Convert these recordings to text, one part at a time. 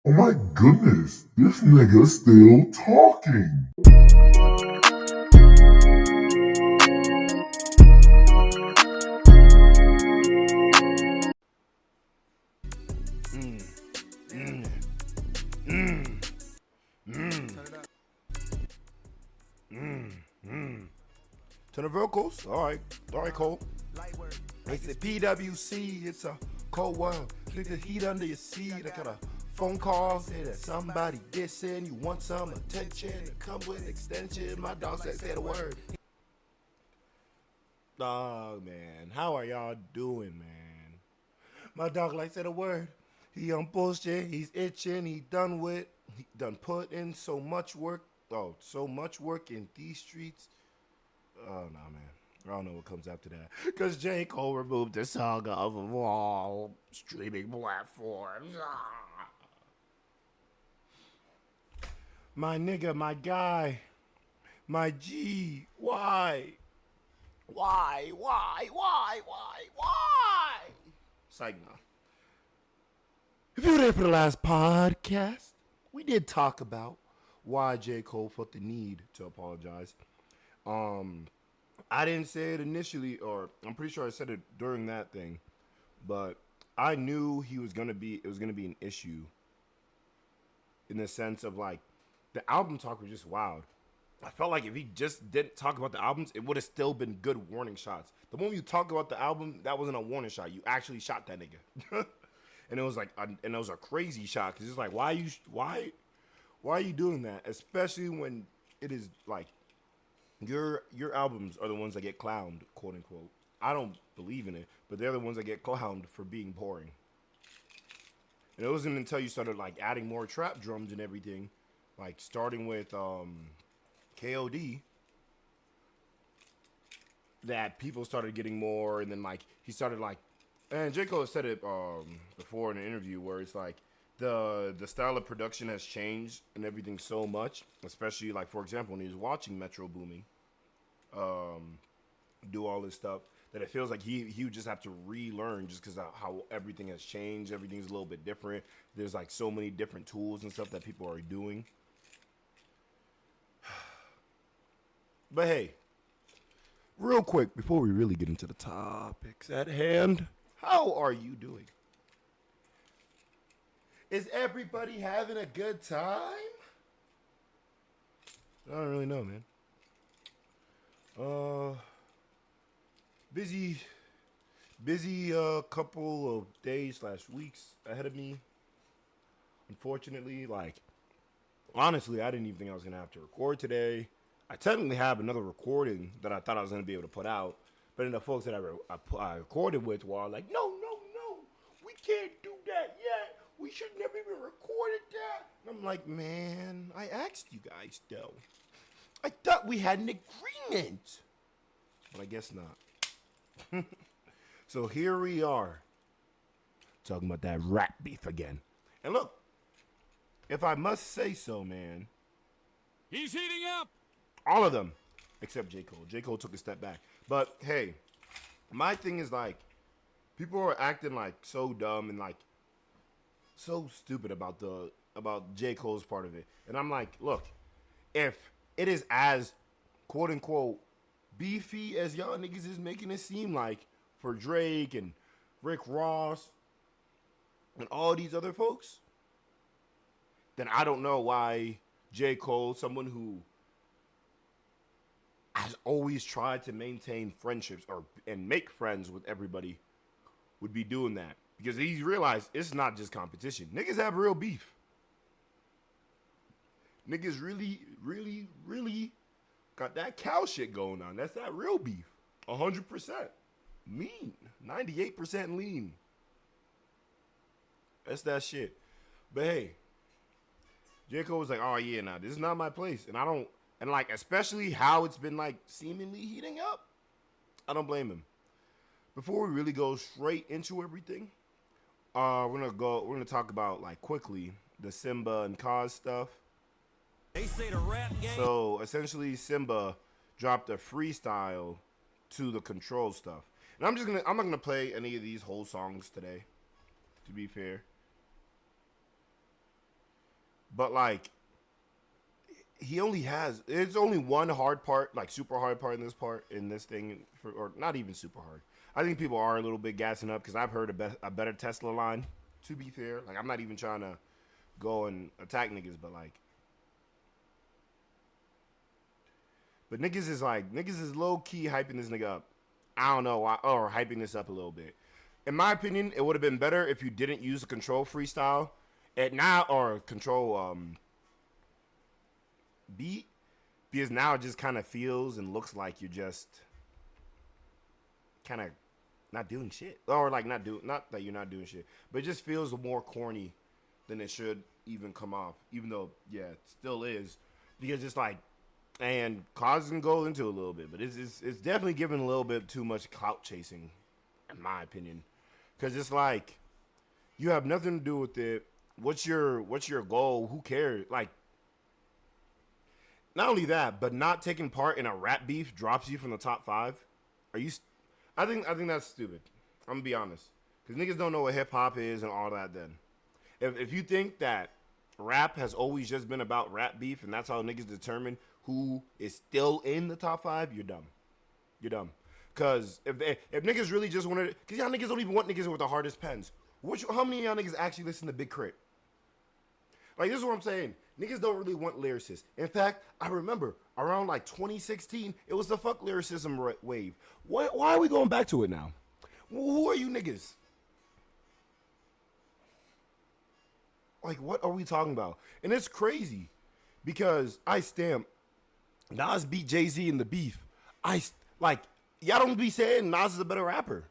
Oh my goodness, this nigga's still talking. To the vocals, all right, Cole. It's a PWC, it's a cold world. Click the heat under your seat. I got a phone call, say that somebody dissing. You want some attention, come with extension. My dog said, say the word. Dog, man, how are y'all doing, man? My dog like said a word. He on bullshit, he's itching, he done put in so much work. Oh, so much work in these streets. Oh, no, man. I don't know what comes after that. Because J. Cole removed the song off of all streaming platforms. My nigga, my guy, my G. Why? Why? Psych, no. If you were there for the last podcast, we did talk about why J. Cole felt the need to apologize. I didn't say it initially, or I'm pretty sure I said it during that thing, but I knew it was gonna be an issue in the sense of like the album talk was just wild. I felt like if he just didn't talk about the albums, it would have still been good warning shots. The moment you talk about the album, that wasn't a warning shot. You actually shot that nigga, and it was like, and it was a crazy shot because it's like, why are you doing that? Especially when it is like. Your albums are the ones that get clowned, quote unquote. I don't believe in it, but they're the ones that get clowned for being boring. And it wasn't until you started like adding more trap drums and everything, like starting with KOD, that people started getting more, and then like he started like, and J. Cole said it before in an interview where it's like the style of production has changed and everything so much, especially like for example when he was watching Metro Boomin do all this stuff, that it feels like he would just have to relearn just because of how everything has changed. Everything's a little bit different. There's like so many different tools and stuff that people are doing. But hey, real quick before we really get into the topics at hand, how are you doing? Is everybody having a good time? I don't really know, man. Busy couple of days / weeks ahead of me. Unfortunately, like, honestly, I didn't even think I was gonna have to record today. I technically have another recording that I thought I was gonna be able to put out, but then the folks that I recorded with were all like, no, we can't do that yet. We should never even recorded that. And I'm like, man, I asked you guys though. I thought we had an agreement. But I guess not. So here we are. Talking about that rap beef again. And look, if I must say so, man. He's heating up. All of them. Except J. Cole. J. Cole took a step back. But hey, my thing is like, people are acting like so dumb and like so stupid about J. Cole's part of it. And I'm like, look, if it is as quote unquote beefy as y'all niggas is making it seem like for Drake and Rick Ross and all these other folks, then I don't know why J. Cole, someone who has always tried to maintain friendships and make friends with everybody, would be doing that. Because he's realized it's not just competition. Niggas have real beef. Niggas really got that cow shit going on. That's that real beef. 100%. Mean. 98% lean. That's that shit. But hey, J. Cole was like, oh yeah, nah, this is not my place. And like, especially how it's been like seemingly heating up, I don't blame him. Before we really go straight into everything, we're gonna talk about like quickly the Symba and Cozz stuff. They say the rap game. So essentially, Symba dropped a freestyle to the Control stuff, and I'm not gonna play any of these whole songs today. To be fair, But like, he only has, it's only one hard part, like super hard part in this thing, or not even super hard. I think people are a little bit gassing up because I've heard a better Tesla line, to be fair. Like, I'm not even trying to go and attack niggas, but like, but niggas is low key hyping this nigga up. I don't know why, or hyping this up a little bit. In my opinion, it would have been better if you didn't use the control freestyle at now, or control beat, because now it just kind of feels and looks like you're just kind of not doing shit, or like not that you're not doing shit, but it just feels more corny than it should even come off, even though it still is, because it's like, and Cozz can go into a little bit, but it's definitely giving a little bit too much clout chasing, in my opinion, because it's like you have nothing to do with it. What's your goal? Who cares? Like, not only that, but not taking part in a rap beef drops you from the top 5. Are you? I think that's stupid. I'm gonna be honest, because niggas don't know what hip hop is and all that. Then, if you think that rap has always just been about rap beef and that's how niggas determine who is still in the top 5, you're dumb. You're dumb. Because if niggas really just wanted, because y'all niggas don't even want niggas with the hardest pens. How many of y'all niggas actually listen to Big Crit? Like, this is what I'm saying. Niggas don't really want lyricists. In fact, I remember around like 2016, it was the fuck lyricism wave. Why are we going back to it now? Who are you niggas? Like, what are we talking about? And it's crazy because Nas beat Jay-Z in the beef. Y'all don't be saying Nas is a better rapper.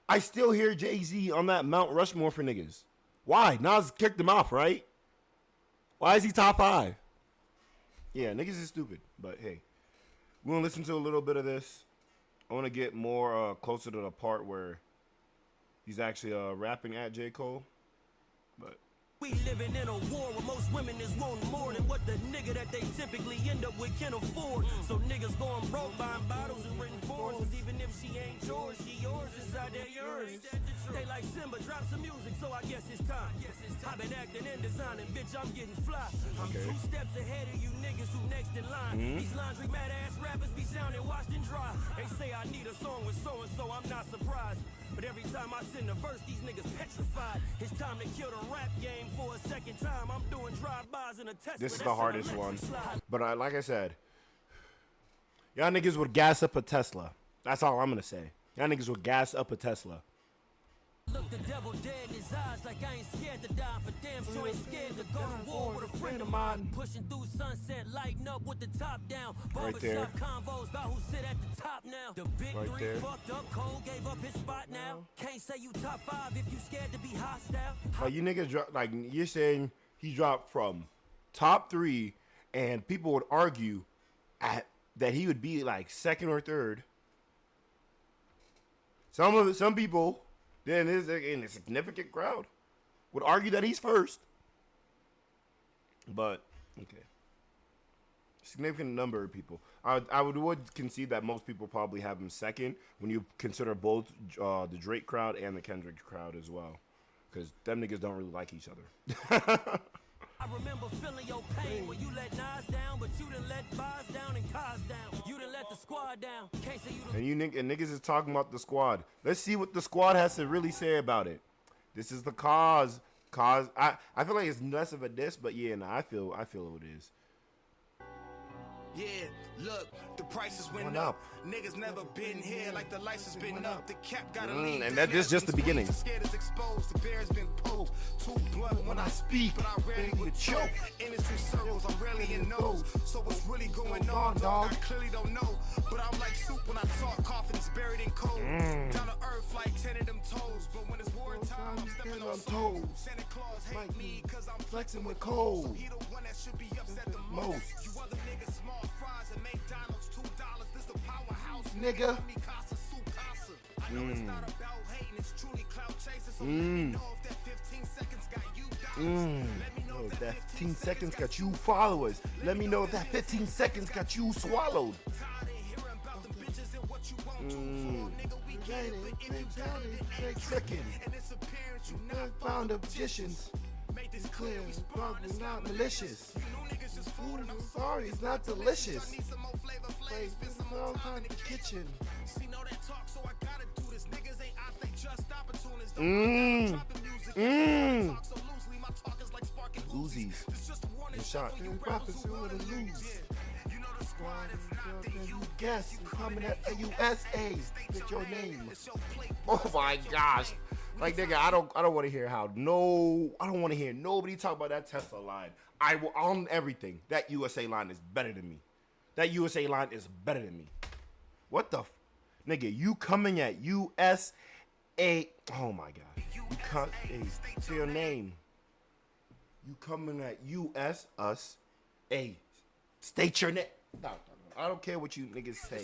I still hear Jay-Z on that Mount Rushmore for niggas. Why? Nas kicked him off, right? Why is he top 5? Yeah, niggas is stupid. But hey, we're going to listen to a little bit of this. I want to get more closer to the part where he's actually rapping at J. Cole. But we living in a war where most women is wanting more than what the nigga that they typically end up with can afford. So niggas going broke buying bottles and written forms. Even if she ain't yours, she yours inside there yours. They like Symba, drop some music, so I guess it's time. I've been acting and designing, bitch, I'm getting fly. I'm 2 steps ahead of you niggas who next in line. These laundry mad ass rappers be sounding washed and dry. They say I need a song with so and so, I'm not surprised. But every time I send a verse, these niggas petrified. It's time to kill the rap game for a second time. I'm doing drive-bys in a Tesla. This is the hardest one. But like I said, y'all niggas would gas up a Tesla. That's all I'm going to say. Y'all niggas would gas up a Tesla. Look the devil dead in his eyes like I ain't scared to die. For damn sure ain't scared to go to war with a friend of mine. Pushing through sunset, lighting up with the top down. Barbershop convos about who sit at the top now. The big three fucked up, Cole gave up his spot now. Can't say you top 5 if you scared to be hostile. Like, you niggas drop, like, you're saying he dropped from top 3, and people would argue that he would be like 2nd or 3rd. Some people, then in a significant crowd, would argue that he's 1st. But okay, significant number of people. I would concede that most people probably have him 2nd when you consider both the Drake crowd and the Kendrick crowd as well, because them niggas don't really like each other. I remember feeling your pain when you let Nas down, but you didn't let Boz down and Cozz down. You didn't let the squad down. Can't say you and niggas is talking about the squad. Let's see what the squad has to really say about it. This is the Cozz. I feel like it's less of a diss, but yeah, nah, I feel it is. Yeah, look, the prices went up. Niggas never been here like the lights has been up. The cap gotta leave. And that is just the beginning. Scared is exposed. The bear's been pulled. Too blunt when I speak, but I rarely would choke. Industry circles, I'm rarely in those. So what's really going on, dog? I clearly don't know. But I'm like soup when I talk. Coffins buried in cold. Down to earth like 10 of them toes. But when it's war time, I'm stepping on toes. Santa Claus hate me cause I'm flexing with cold. So he the one that should be upset the most. You other niggas small fries and McDonald's $2. This the powerhouse, nigga. I know it's not about hating, it's truly clout chasing. So let me know if that 15 seconds got you dollars. Let me know if that 15 seconds got you followers. Let me know if that 15 seconds got you swallowed. Tired of hearing about the bitches and what you won't do for, nigga. We get it, but if you got it, it ain't tricking. And it's apparent you not found of magicians. May It's clear, it's not malicious. You new niggas just food and I'm Sorry, it's not delicious. I need some more flavor flavors, spend some All more time time in the kitchen. See, know that talk, so I gotta do this. Niggas ain't out, they just opportunists. Dropping music. Talk so loosely, my talk is like sparking Uzis. It's just a warning Shot. for you You rappers who wanna wanna lose. lose. You know the squad, if not, then you Guess you coming at the USA. With your name. It's your plate. Oh my gosh. Like nigga, I don't want to hear I don't want to hear nobody talk about that Tesla line. I will on everything. That USA line is better than me. That USA line is better than me. What the nigga, you coming at USA? Oh my god. You come say your name. You coming at us A. State your name. I don't care what you niggas say.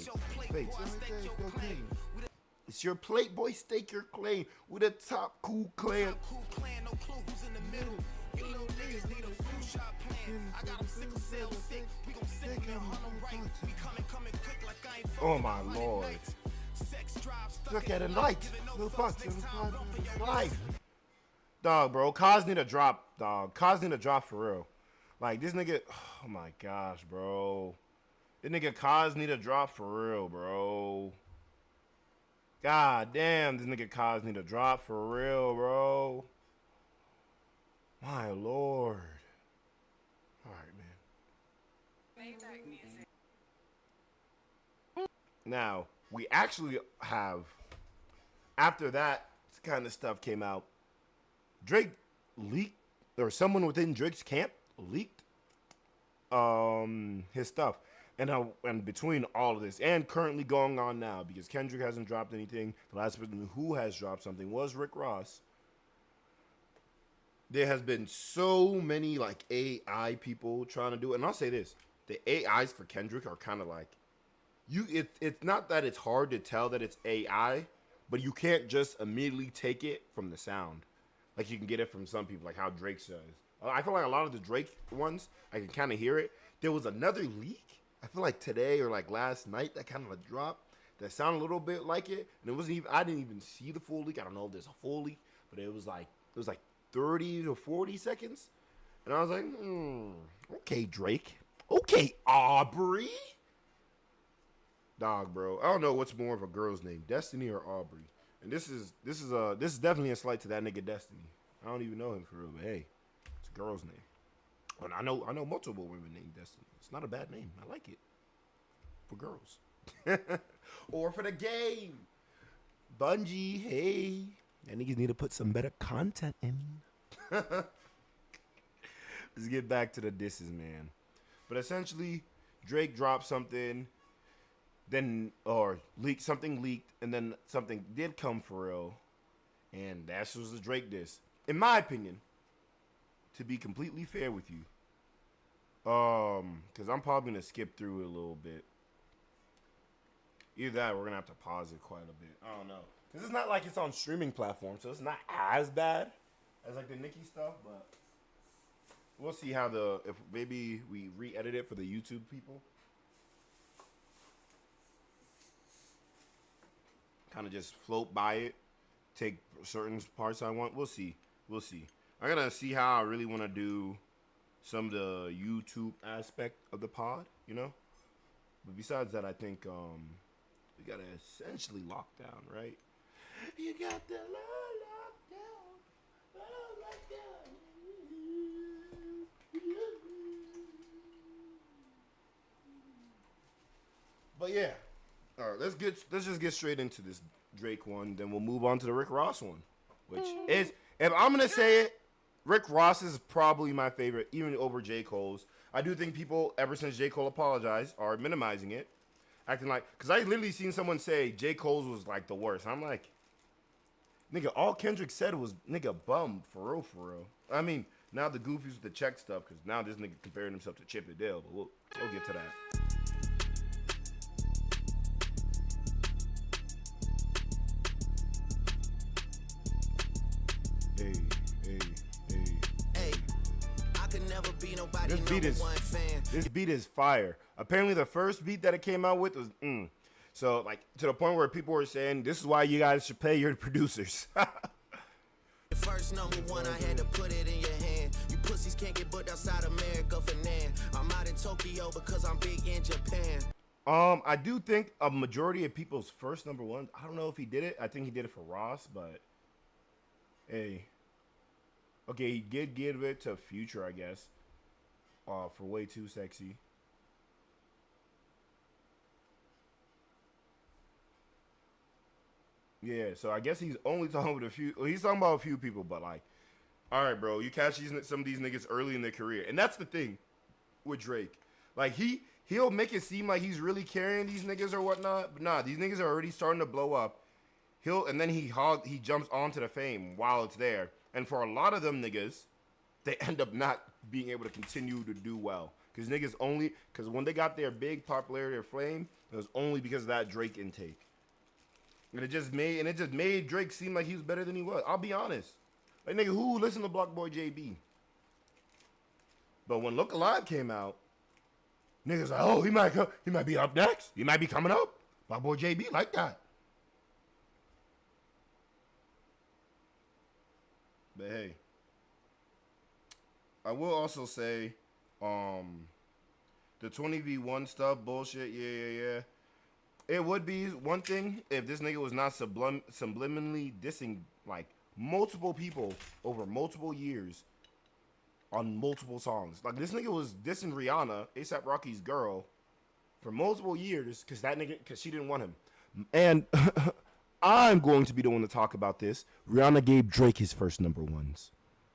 It's your plate, boy. Stake your claim. We the top cool clan. Cool clan, no clue who's in the middle. You little niggas need a flu shot plan. I got a sickle cell sick. We gon' sick them on them right. We coming quick like I ain't Oh my lord. Sex drives. Look at it light. No fucks in life. Dog, bro. Cozz need a drop, dog. Cozz need a drop for real. Like this nigga. Oh my gosh, bro. This nigga Cozz need a drop for real, bro. God damn, this nigga Cozz need a drop for real, bro. My lord. Alright, man. Now, we actually have, after that kind of stuff came out, Drake leaked, or someone within Drake's camp leaked his stuff. And between all of this, and currently going on now, because Kendrick hasn't dropped anything, the last person who has dropped something was Rick Ross. There has been so many like AI people trying to do it, and I'll say this: the AIs for Kendrick are kind of like it's not that it's hard to tell that it's AI, but you can't just immediately take it from the sound, like you can get it from some people, like how Drake says. I feel like a lot of the Drake ones, I can kind of hear it. There was another leak. I feel like today or like last night that kind of a drop that sounded a little bit like it, and it wasn't even. I didn't even see the full leak. I don't know if there's a full leak, but it was like 30 to 40 seconds, and I was like, okay, Drake, okay, Aubrey, dog, bro. I don't know what's more of a girl's name, Destiny or Aubrey, and this is definitely a slight to that nigga Destiny. I don't even know him for real, but hey, it's a girl's name. And I know multiple women named Destiny. It's not a bad name. I like it. For girls. Or for the game. Bungie, hey. That niggas need to put some better content in. Let's get back to the disses, man. But essentially, Drake dropped something, then, or something leaked, and then something did come for real. And that was the Drake diss. In my opinion, to be completely fair with you, because I'm probably gonna skip through it a little bit. Either that, or we're gonna have to pause it quite a bit. I don't know, because it's not like it's on streaming platforms, so it's not as bad as like the Nicki stuff. But we'll see how if maybe we re-edit it for the YouTube people. Kind of just float by it, take certain parts I want. We'll see. I gotta see how I really want to do some of the YouTube aspect of the pod, you know. But besides that, I think we gotta essentially lock down, right? You got the locked down. But yeah, all right. Let's just get straight into this Drake one. Then we'll move on to the Rick Ross one, which is, if I'm gonna say it, Rick Ross is probably my favorite, even over J. Cole's. I do think people, ever since J. Cole apologized, are minimizing it. Acting like, because I literally seen someone say J. Cole's was like the worst. I'm like, nigga, all Kendrick said was, nigga, bum, for real. I mean, now the goofies with the check stuff, because now this nigga comparing himself to Chip and Dale, but we'll get to that. This beat is fire. Apparently the first beat that it came out with was so like to the point where people were saying this is why you guys should pay your producers. First number one, I had to put it in your hand. You pussies can't get booked outside America for Nan. I'm out in Tokyo because I'm big in Japan. I do think a majority of people's first number one. I don't know if he did it. I think he did it for Ross, but hey, okay, he did give it to Future, I guess. For Way Too Sexy. Yeah, so I guess he's only talking with a few. He's talking about a few people, but like, all right, bro, you catch some of these niggas early in their career, and that's the thing with Drake. Like he'll make it seem like he's really carrying these niggas or whatnot, but nah, these niggas are already starting to blow up. And then he jumps onto the fame while it's there, and for a lot of them niggas, they end up not being able to continue to do well because when they got their big popularity or flame, it was only because of that Drake intake. And it just made Drake seem like he was better than he was. I'll be honest. Like, nigga, who listened to Block Boy JB? But when Look Alive came out, niggas like, oh, he might be up next. He might be coming up. Block Boy JB like that. But hey, I will also say, the 20v1 stuff, bullshit, yeah. It would be one thing if this nigga was not subliminally dissing like multiple people over multiple years on multiple songs. Like this nigga was dissing Rihanna, A$AP Rocky's girl, for multiple years because she didn't want him. And I'm going to be the one to talk about this. Rihanna gave Drake his first number ones.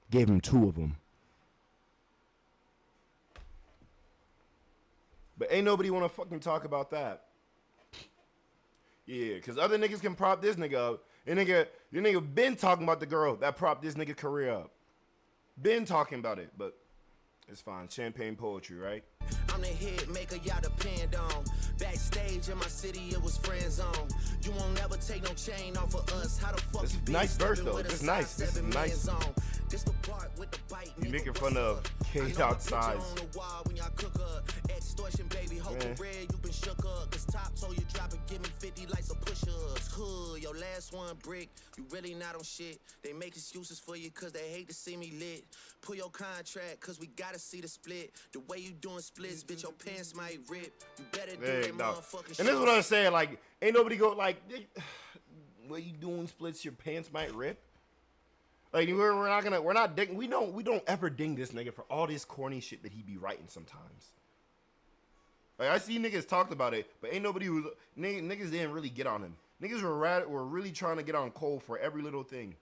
Gave him 2 of them. But ain't nobody want to fucking talk about that. Yeah, because other niggas can prop this nigga up. Your nigga been talking about the girl that propped this nigga career up. Been talking about it, but it's fine. Champagne poetry, right? I'm the hit maker, y'all depend on. Backstage in my city, it was friend zone. You won't ever take no chain off of us. How the fuck this you is nice verse though. This is nice. This is nice. This the part with the bite. You making fun of Kate outside. When y'all cook up. Extortion, baby, hope red, you been shook up. Cause top told you drop it, give me 50 like some push-ups. Hood, your last one brick, you really not on shit. They make excuses for you cause they hate to see me lit. Pull your contract cause we gotta see the split. The way you doing splits, bitch, your pants might rip. You better do that motherfucking shit. And this is what I'm saying, like, ain't nobody go like, way you doing splits, your pants might rip. Like we don't ever ding this nigga for all this corny shit that he be writing sometimes. Like I see niggas talked about it, but ain't nobody niggas didn't really get on him. Niggas were really trying to get on Cole for every little thing.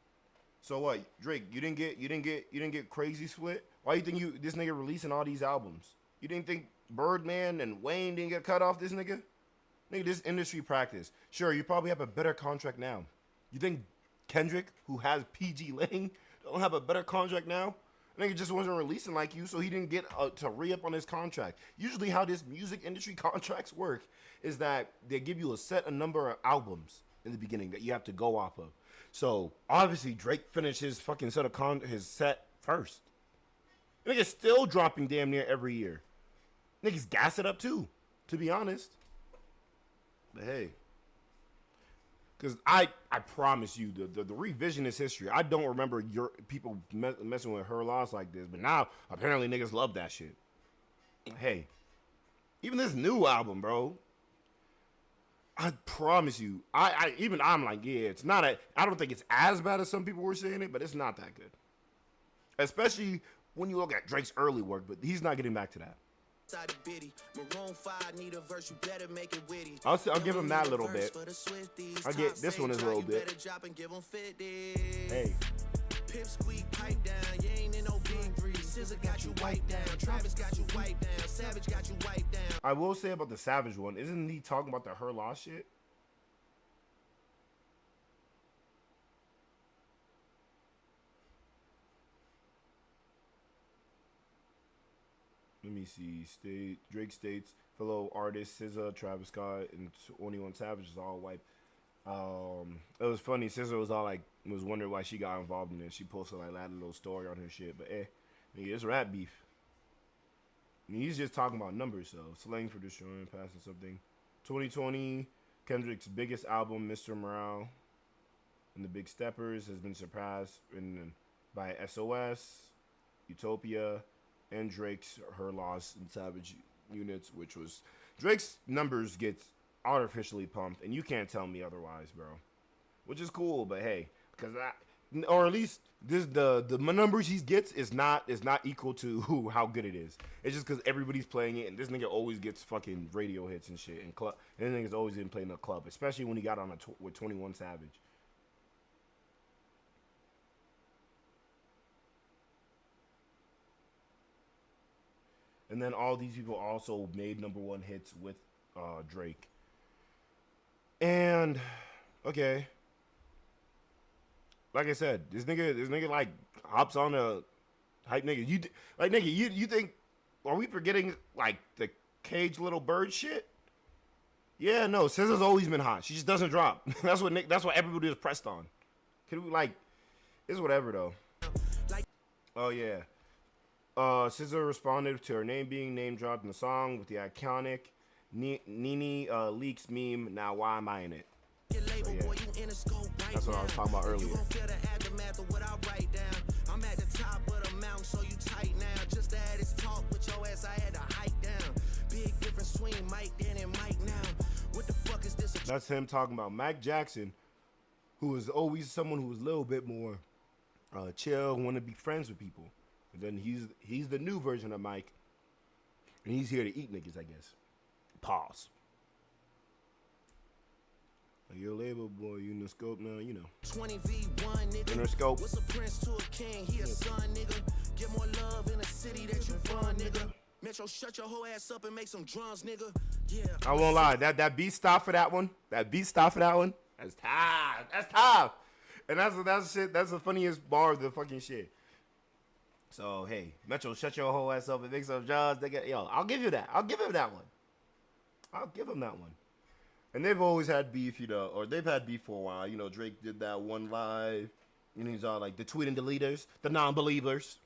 So what, Drake? You didn't get Crazy Split? Why you think this nigga releasing all these albums? You didn't think Birdman and Wayne didn't get cut off this nigga? Nigga, this industry practice. Sure, you probably have a better contract now. You think Kendrick, who has PG Lang, don't have a better contract now? Nigga just wasn't releasing like you, so he didn't get to re-up on his contract. Usually how this music industry contracts work is that they give you a set number of albums in the beginning that you have to go off of. So, obviously, Drake finished his fucking his set first. Nigga's still dropping damn near every year. Niggas gas it up too, to be honest. But hey. Because I promise you, the revisionist history, I don't remember your people messing with her loss like this. But now, apparently, niggas love that shit. Hey, even this new album, bro, I promise you, I'm like, yeah, it's not I don't think it's as bad as some people were saying it, but it's not that good. Especially when you look at Drake's early work, but he's not getting back to that. I'll give him that little bit. I'll get this one is a little bit. Hey. Pip squeak pipe down, you ain't in no big three. Scissor got you wiped down, Travis got you wiped down, Savage got you wiped down. I will say about the Savage one, isn't he talking about the her loss shit? Let me see. Drake states fellow artists SZA, Travis Scott, and 21 Savage is all wiped. It was funny. SZA was all like, was wondering why she got involved in it. She posted like that little story on her shit. But nigga, it's rap beef. I mean, he's just talking about numbers, so slang for destroying, passing something. 2020, Kendrick's biggest album, Mr. Morale, and the Big Steppers has been surpassed by SOS, Utopia, and Drake's Her Loss and Savage Units, which was Drake's numbers gets artificially pumped, and you can't tell me otherwise, bro. Which is cool, but hey, because or at least this the numbers he gets is not equal to how good it is. It's just because everybody's playing it, and this nigga always gets fucking radio hits and shit, and club. And this nigga's always been playing the club, especially when he got on with 21 Savage. And then all these people also made #1 hits with Drake. And okay, like I said, this nigga like hops on a hype nigga. You think, are we forgetting like the Cage Little Bird shit? Yeah, no, SZA's always been hot. She just doesn't drop. That's what everybody is pressed on. Can we like, it's whatever though. Oh yeah. SZA responded to her name being name dropped in the song with the iconic Nene Leaks meme. Now why am I in it? So, yeah. That's what I was talking about earlier. I'm at the top of the mountain, so you tight now. Just to have this talk with your ass, I had to hike down. Big difference between Mike then and Mike now. What the fuck is this? That's him talking about Mike Jackson, who is always someone who was a little bit more chill, want to be friends with people. And then he's the new version of Mike, and he's here to eat niggas, I guess. Pause. Your label boy, you in the scope now, you know. 20v1 nigga. In the scope. What's a prince to a king? He a son, nigga. Get more love in a city that you fun, nigga. Metro, shut your whole ass up and make some drums, nigga. Yeah. I won't lie, that beat stop for that one. That's tough. That's tough. And that's shit. That's the funniest bar of the fucking shit. So hey, Metro, shut your whole ass up and make some drums, nigga. Yo, I'll give you that. I'll give him that one. And they've always had beef, you know, or they've had beef for a while. You know, Drake did that one live, and he's all like the tweet and deleters, the non-believers,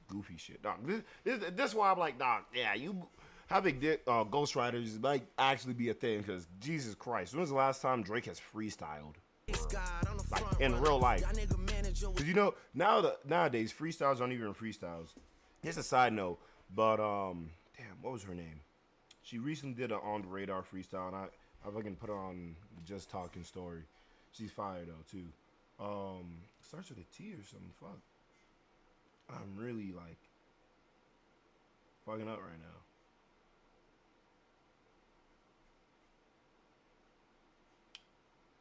goofy shit. Dog, this is why I'm like, dog, yeah, you having ghostwriters might actually be a thing, because Jesus Christ, when was the last time Drake has freestyled? Like in real life, because you know nowadays freestyles aren't even freestyles. Here's a side note, but damn, what was her name? She recently did an On the Radar freestyle, and I fucking put her on the Just Talking story. She's fire though too. Starts with a T or something. Fuck, I'm really like fucking up right now.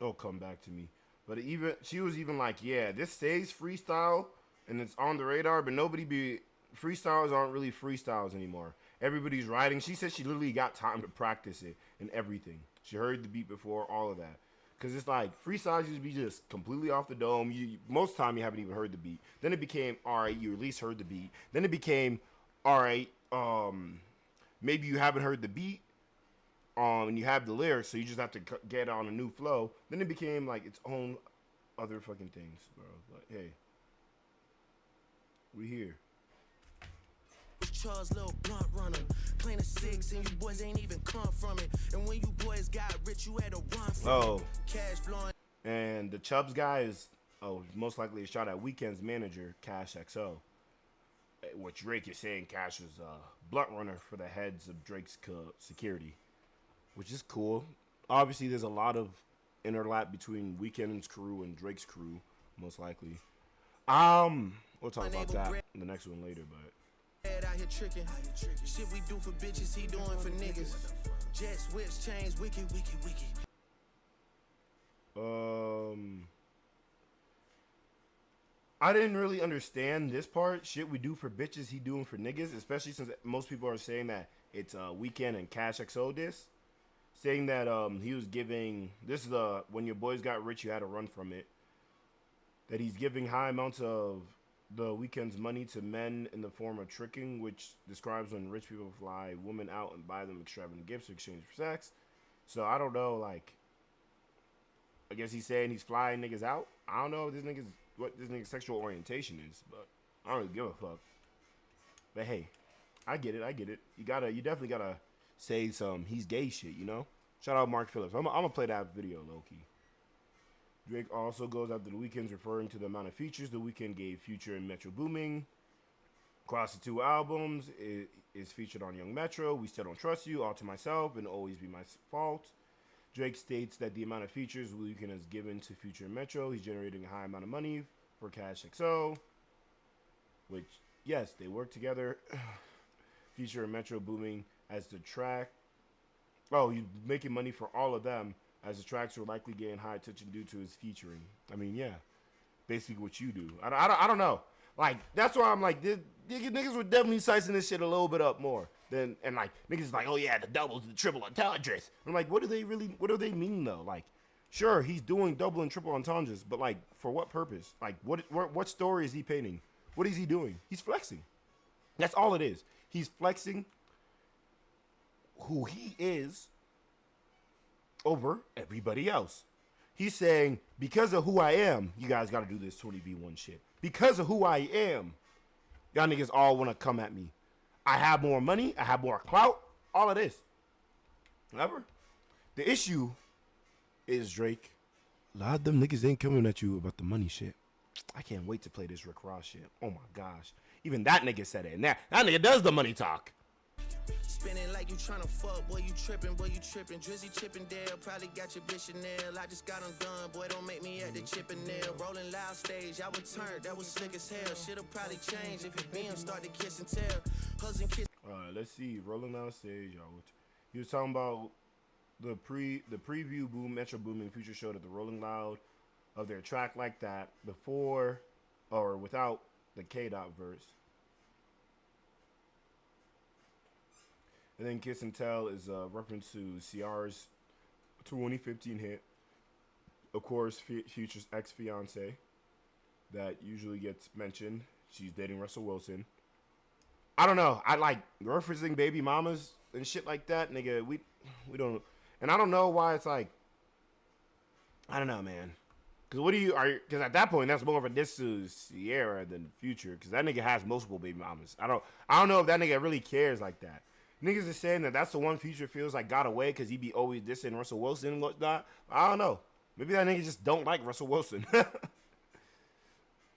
It'll come back to me. But she was even like, yeah, this stays freestyle and it's on the radar, but freestyles aren't really freestyles anymore. Everybody's writing. She said she literally got time to practice it and everything. She heard the beat before, all of that. Because it's like, freestyles used to be just completely off the dome. Most of the time you haven't even heard the beat. Then it became, all right, you at least heard the beat. Then it became, all right, maybe you haven't heard the beat. And you have the lyrics, so you just have to get on a new flow. Then it became like its own other fucking things, bro. But hey, we here. Charles little blunt runner, clean a 6, and you boys ain't even come from it. And when you boys got rich, you had to run from it. Cash blowing. And the Chubbs guy is most likely a shot at Weeknd's manager, Cash XO. What Drake is saying, Cash is a blunt runner for the heads of Drake's security. Which is cool. Obviously, there's a lot of interlap between Weeknd's crew and Drake's crew, most likely. We'll talk about that in the next one later, but. Out here tricking. Shit we do for bitches, he doing for niggas. Jet switch chains, wicked. I didn't really understand this part. Shit we do for bitches, he doing for niggas, especially since most people are saying that it's Weeknd and Cash XO diss. Saying that he was giving, this is when your boys got rich, you had to run from it. That he's giving high amounts of the Weeknd's money to men in the form of tricking, which describes when rich people fly women out and buy them extravagant gifts in exchange for sex. So I don't know, like, I guess he's saying he's flying niggas out. I don't know what this nigga's sexual orientation is, but I don't really give a fuck. But hey, I get it. You definitely gotta say some he's gay shit, you know? Shout out Mark Phillips. I'm gonna play that video low key. Drake also goes after The Weeknd's, referring to the amount of features The Weeknd gave Future and Metro Booming. Across the two albums, it is featured on Young Metro, We Still Don't Trust You, All to Myself, and Always Be My Fault. Drake states that the amount of features Weeknd has given to Future and Metro, he's generating a high amount of money for Cash XO. Which, yes, they work together. Future and Metro Booming as the track. Oh, you're making money for all of them, as the tracks are likely getting high attention due to his featuring. I mean, yeah, basically what you do. I don't know. Like, that's why I'm like, niggas were definitely sizing this shit a little bit up more. And like, niggas like, oh yeah, the doubles, the triple entendres. I'm like, what do they mean though? Like, sure, he's doing double and triple entendres, but like, for what purpose? Like, what story is he painting? What is he doing? He's flexing. That's all it is. He's flexing who he is over everybody else. He's saying, because of who I am, you guys got to do this 20v1 shit. Because of who I am, y'all niggas all want to come at me. I have more money. I have more clout. All of this. However, the issue is, Drake, a lot of them niggas ain't coming at you about the money shit. I can't wait to play this Rick Ross shit. Oh my gosh. Even that nigga said it. And that nigga does the money talk. Spinning like you tryna fuck, boy, you tripping, Drizzy Chippendale, probably got your bitch Chanel. I just got undone, boy, don't make me at the Chippendale. Rolling loud stage, I would turn, that was slick as hell. Shit'll probably change if it BM start to kiss and tell. Husband kiss. Alright, let's see. Rolling loud stage, y'all. He was talking about the preview Boom Metro Booming Future showed at the Rolling Loud of their track Like That before or without the K-Dot verse. And then Kiss and Tell is a reference to Ciara's 2015 hit. Of course, Future's ex-fiance that usually gets mentioned. She's dating Russell Wilson. I don't know. I like referencing baby mamas and shit like that, nigga. We don't. And I don't know why it's like. I don't know, man. Because at that point, that's more of a diss to Ciara than Future. Because that nigga has multiple baby mamas. I don't know if that nigga really cares like that. Niggas is saying that that's the one Future feels like got away because he be always dissing Russell Wilson and whatnot. I don't know. Maybe that nigga just don't like Russell Wilson.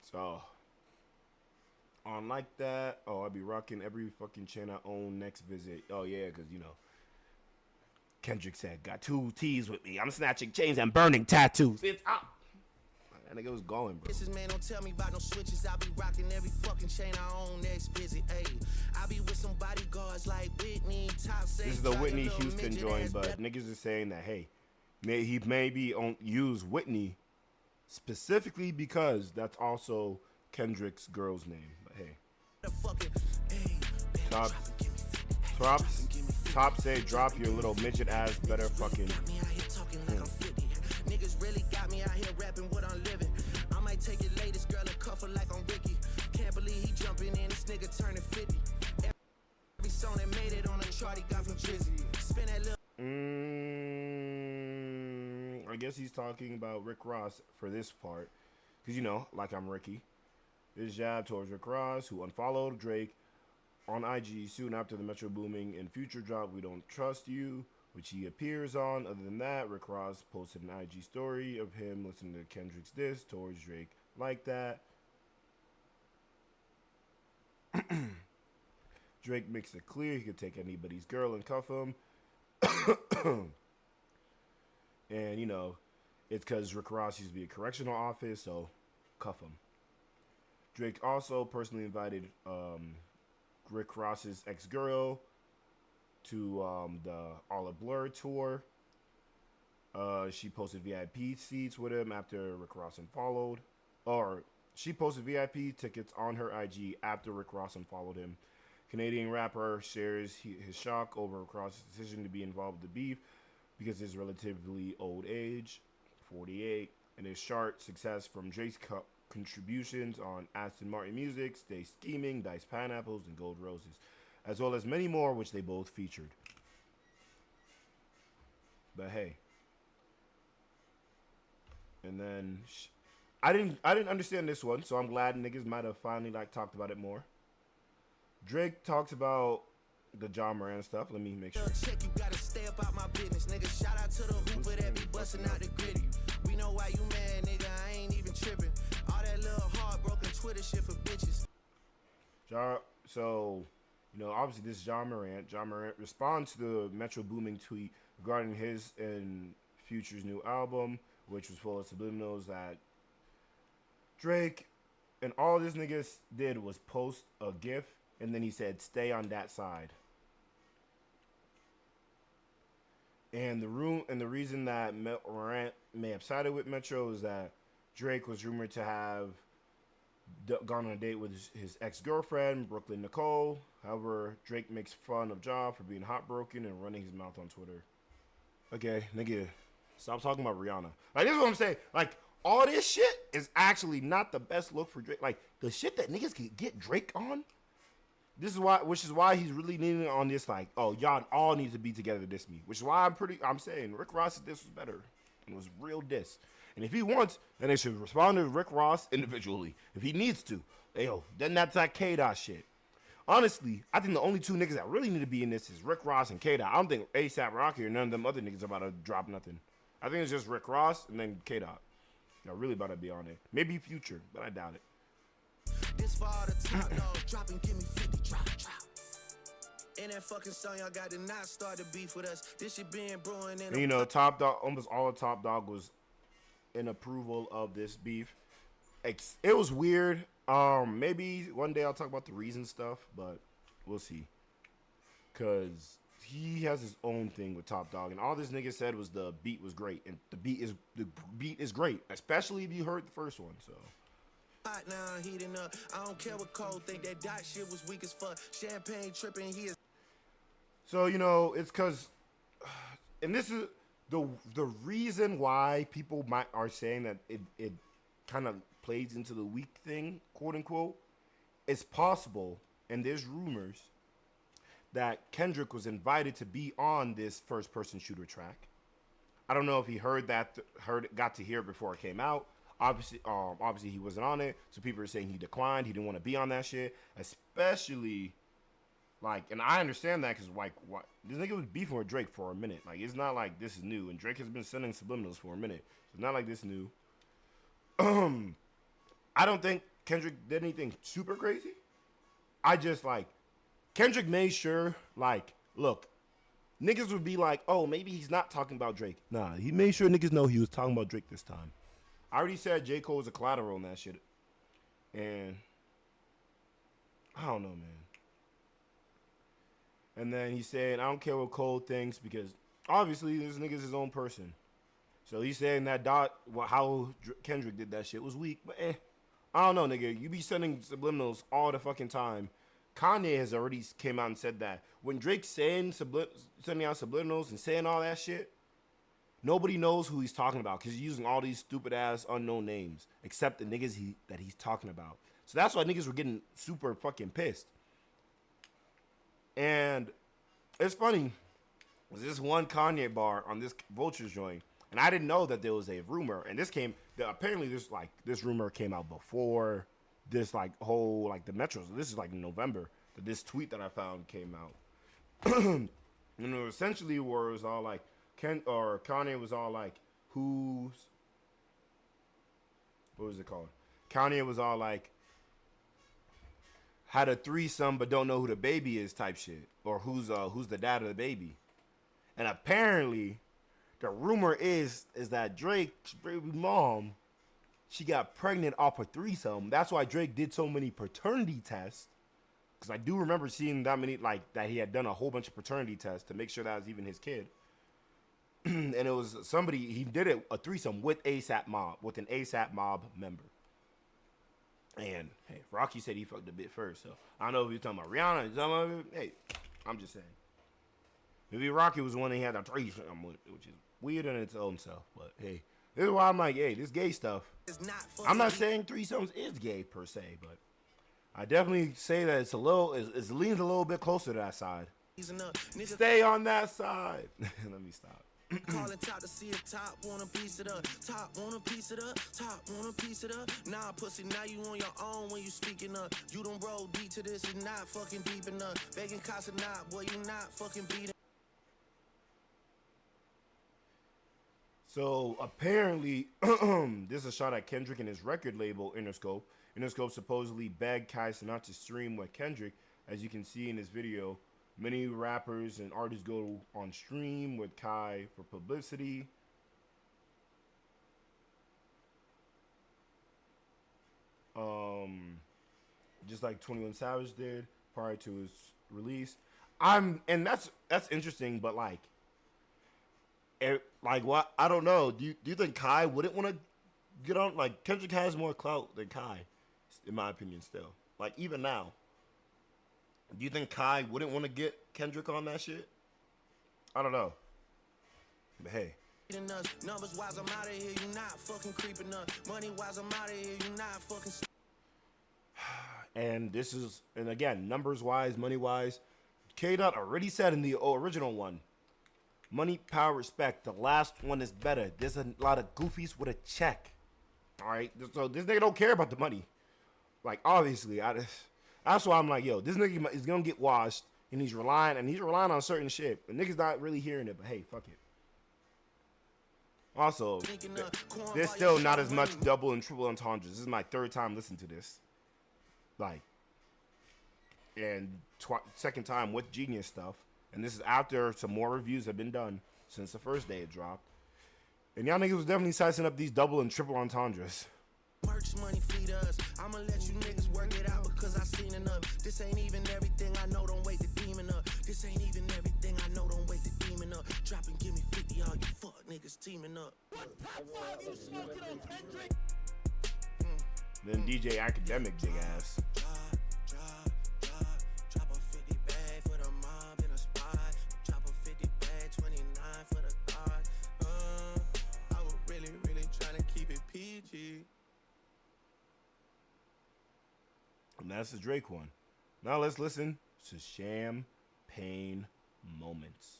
So, on Like That. Oh, I be rocking every fucking chain I own next visit. Oh, yeah, because, you know, Kendrick said, got 2 T's with me. I'm snatching chains and burning tattoos. It's up. That nigga was going, bro. This is, man, don't tell me about no switches. I be rocking every fucking chain I own next visit. Ayy, I be with some bodyguards like Whitney. This is the Whitney Houston joint, but niggas is saying that, hey, he maybe use Whitney specifically because that's also Kendrick's girl's name. But hey, Top say drop your little midget ass better fucking. Niggas really got me out here rapping what I'm living. I might take your latest girl and cuff her like I'm Ricky. Can't believe he jumping in, this nigga turning 50. Every song that made it on the chart he got from Drizzy. Spin that little. I guess he's talking about Rick Ross for this part. Because, you know, like I'm Ricky. His jab towards Rick Ross, who unfollowed Drake on IG soon after the Metro Booming and Future drop We Don't Trust You, which he appears on. Other than that, Rick Ross posted an IG story of him listening to Kendrick's diss towards Drake Like That. Drake makes it clear he could take anybody's girl and cuff him. And, you know, it's because Rick Ross used to be a correctional officer, so cuff him. Drake also personally invited Rick Ross's ex-girl to the All a Blur tour. She posted VIP seats with him after Rick Ross unfollowed. Or she posted VIP tickets on her IG after Rick Ross unfollowed him. Canadian rapper shares his shock over Rick Ross's decision to be involved with the beef because of his relatively old age, 48, and his chart success from Drake's contributions on Aston Martin Music, Stay Scheming, Dice Pineapples, and Gold Roses, as well as many more which they both featured. But hey, and then I didn't understand this one, so I'm glad niggas might have finally talked about it more. Drake talks about the John Moran stuff. Let me make sure. Check, you gotta stay up out my business, nigga. Shout out to the hooper that be busting out the gritty. We know why you mad, tripping. All that little heartbroken Twitter shit for bitches. So, you know, obviously this is John Morant. John Morant responds to the Metro Booming tweet regarding his and Future's new album, which was full of subliminals that Drake and all this niggas did was post a GIF, and then he said, "Stay on that side." And the reason that Morant may have sided with Metro is that Drake was rumored to have gone on a date with his ex-girlfriend, Brooklyn Nicole. However, Drake makes fun of Ja for being heartbroken and running his mouth on Twitter. Okay, nigga, stop talking about Rihanna. Like, this is what I'm saying. Like, all this shit is actually not the best look for Drake. Like, the shit that niggas can get Drake on, which is why he's really leaning on this, like, oh, y'all all need to be together to diss me. Which is why I'm saying Rick Ross's diss was better. It was real diss. And if he wants, then they should respond to Rick Ross individually. If he needs to. Yo, then that's that K-Dot shit. Honestly, I think the only two niggas that really need to be in this is Rick Ross and K-Dot. I don't think A$AP Rocky or none of them other niggas are about to drop nothing. I think it's just Rick Ross and then K-Dot. They're really about to be on it. Maybe Future, but I doubt it. This far the top dog, drop and give me 50, drop. In that fucking song, y'all got to not start the beef with us. This shit been brewing in. And, you know, Top Dog, almost all of Top Dog was in approval of this beef. It was weird. Maybe one day I'll talk about the reason stuff, but we'll see. Cause he has his own thing with Top Dog, and all this nigga said was the beat was great, and the beat is great, especially if you heard the first one. So. Hot now, heating up. I don't care what Cole think. That dot shit was weak as fuck. Champagne tripping. He is. So, you know, it's cause, and this is the reason why people are saying that it kind of plays into the weak thing, quote unquote. It's possible, and there's rumors that Kendrick was invited to be on this first person shooter track. I don't know if he got to hear it before it came out. Obviously he wasn't on it, so people are saying he declined. He didn't want to be on that shit, especially like, and I understand that because like, what this nigga was beefing with Drake for a minute. Like, it's not like this is new, and Drake has been sending subliminals for a minute. It's not like this new. I don't think Kendrick did anything super crazy. I just like Kendrick made sure, like, look, niggas would be like, oh, maybe he's not talking about Drake. Nah, he made sure niggas know he was talking about Drake this time. I already said J. Cole was a collateral in that shit. And I don't know, man. And then he said, I don't care what Cole thinks because obviously this nigga's his own person. So he's saying that how Kendrick did that shit was weak. But I don't know, nigga. You be sending subliminals all the fucking time. Kanye has already came out and said that. When Drake's sending out subliminals and saying all that shit, nobody knows who he's talking about because he's using all these stupid-ass unknown names except the niggas that he's talking about. So that's why niggas were getting super fucking pissed. And it's funny. There's this one Kanye bar on this Vultures joint, and I didn't know that there was a rumor. And apparently this rumor came out before this like whole like the Metro. So this is like in November that this tweet that I found came out. And it was essentially where it was all like Kanye was all like, what was it called? Kanye was all like, had a threesome but don't know who the baby is type shit, or who's the dad of the baby. And apparently the rumor is that Drake's baby mom, she got pregnant off a threesome. That's why Drake did so many paternity tests. Because I do remember seeing that many, like, that he had done a whole bunch of paternity tests to make sure that was even his kid. And it was he did a threesome with A$AP Mob, with an A$AP Mob member. And, hey, Rocky said he fucked a bit first, so I don't know if you're talking about Rihanna. Hey, I'm just saying. Maybe Rocky was the one that he had a threesome with, which is weird in its own self. But, hey, this is why I'm like, hey, this gay stuff. I'm not saying threesomes is gay per se, but I definitely say that it leans a little bit closer to that side. Stay on that side. Let me stop. Calling top to see a top, want a piece of the top, want a piece of the top, want a piece of the nah, pussy, now you on your own when you speaking up. You don't roll deep to this, you not fucking deep enough. Begging Casa not, boy, you not fucking beating. So apparently, this is a shot at Kendrick and his record label, Interscope. Interscope supposedly begged Cozz not to stream with Kendrick. As you can see in this video, many rappers and artists go on stream with Cozz for publicity. Just like 21 Savage did prior to his release. And that's interesting, but like what? I don't know. Do you think Cozz wouldn't want to get on? Like Kendrick has more clout than Cozz, in my opinion. Still, like even now, do you think Cozz wouldn't want to get Kendrick on that shit? I don't know. But hey. Numbers wise, I'm out of here. You not fucking creeping up. Money wise, I'm out of here. You not fucking. And this is, and again, numbers wise, money wise, K-Dot already said in the original one, money, power, respect. The last one is better. There's a lot of goofies with a check. All right, so this nigga don't care about the money. Like obviously, that's why I'm like, yo, this nigga is gonna get washed, and he's relying on certain shit. The nigga's not really hearing it, but hey, fuck it. Also, there's still not as much double and triple entendres. This is my third time listening to this. Like, and second time with Genius stuff. And this is after some more reviews have been done since the first day it dropped. And y'all niggas was definitely sizing up these double and triple entendres. Merch money feed us. I'ma let you niggas work it out because I seen enough. This ain't even everything I know, don't wait the demon up. This ain't even everything I know, don't wait the demon up. Drop and give me 50, all you fuck niggas teaming up. Then DJ Academic big ass. Drop a 50 bag for the mob in a spot. Drop a 50 bag, 29 for the God. I was really trying to keep it PG. And that's the Drake one. Now let's listen to Champagne Moments.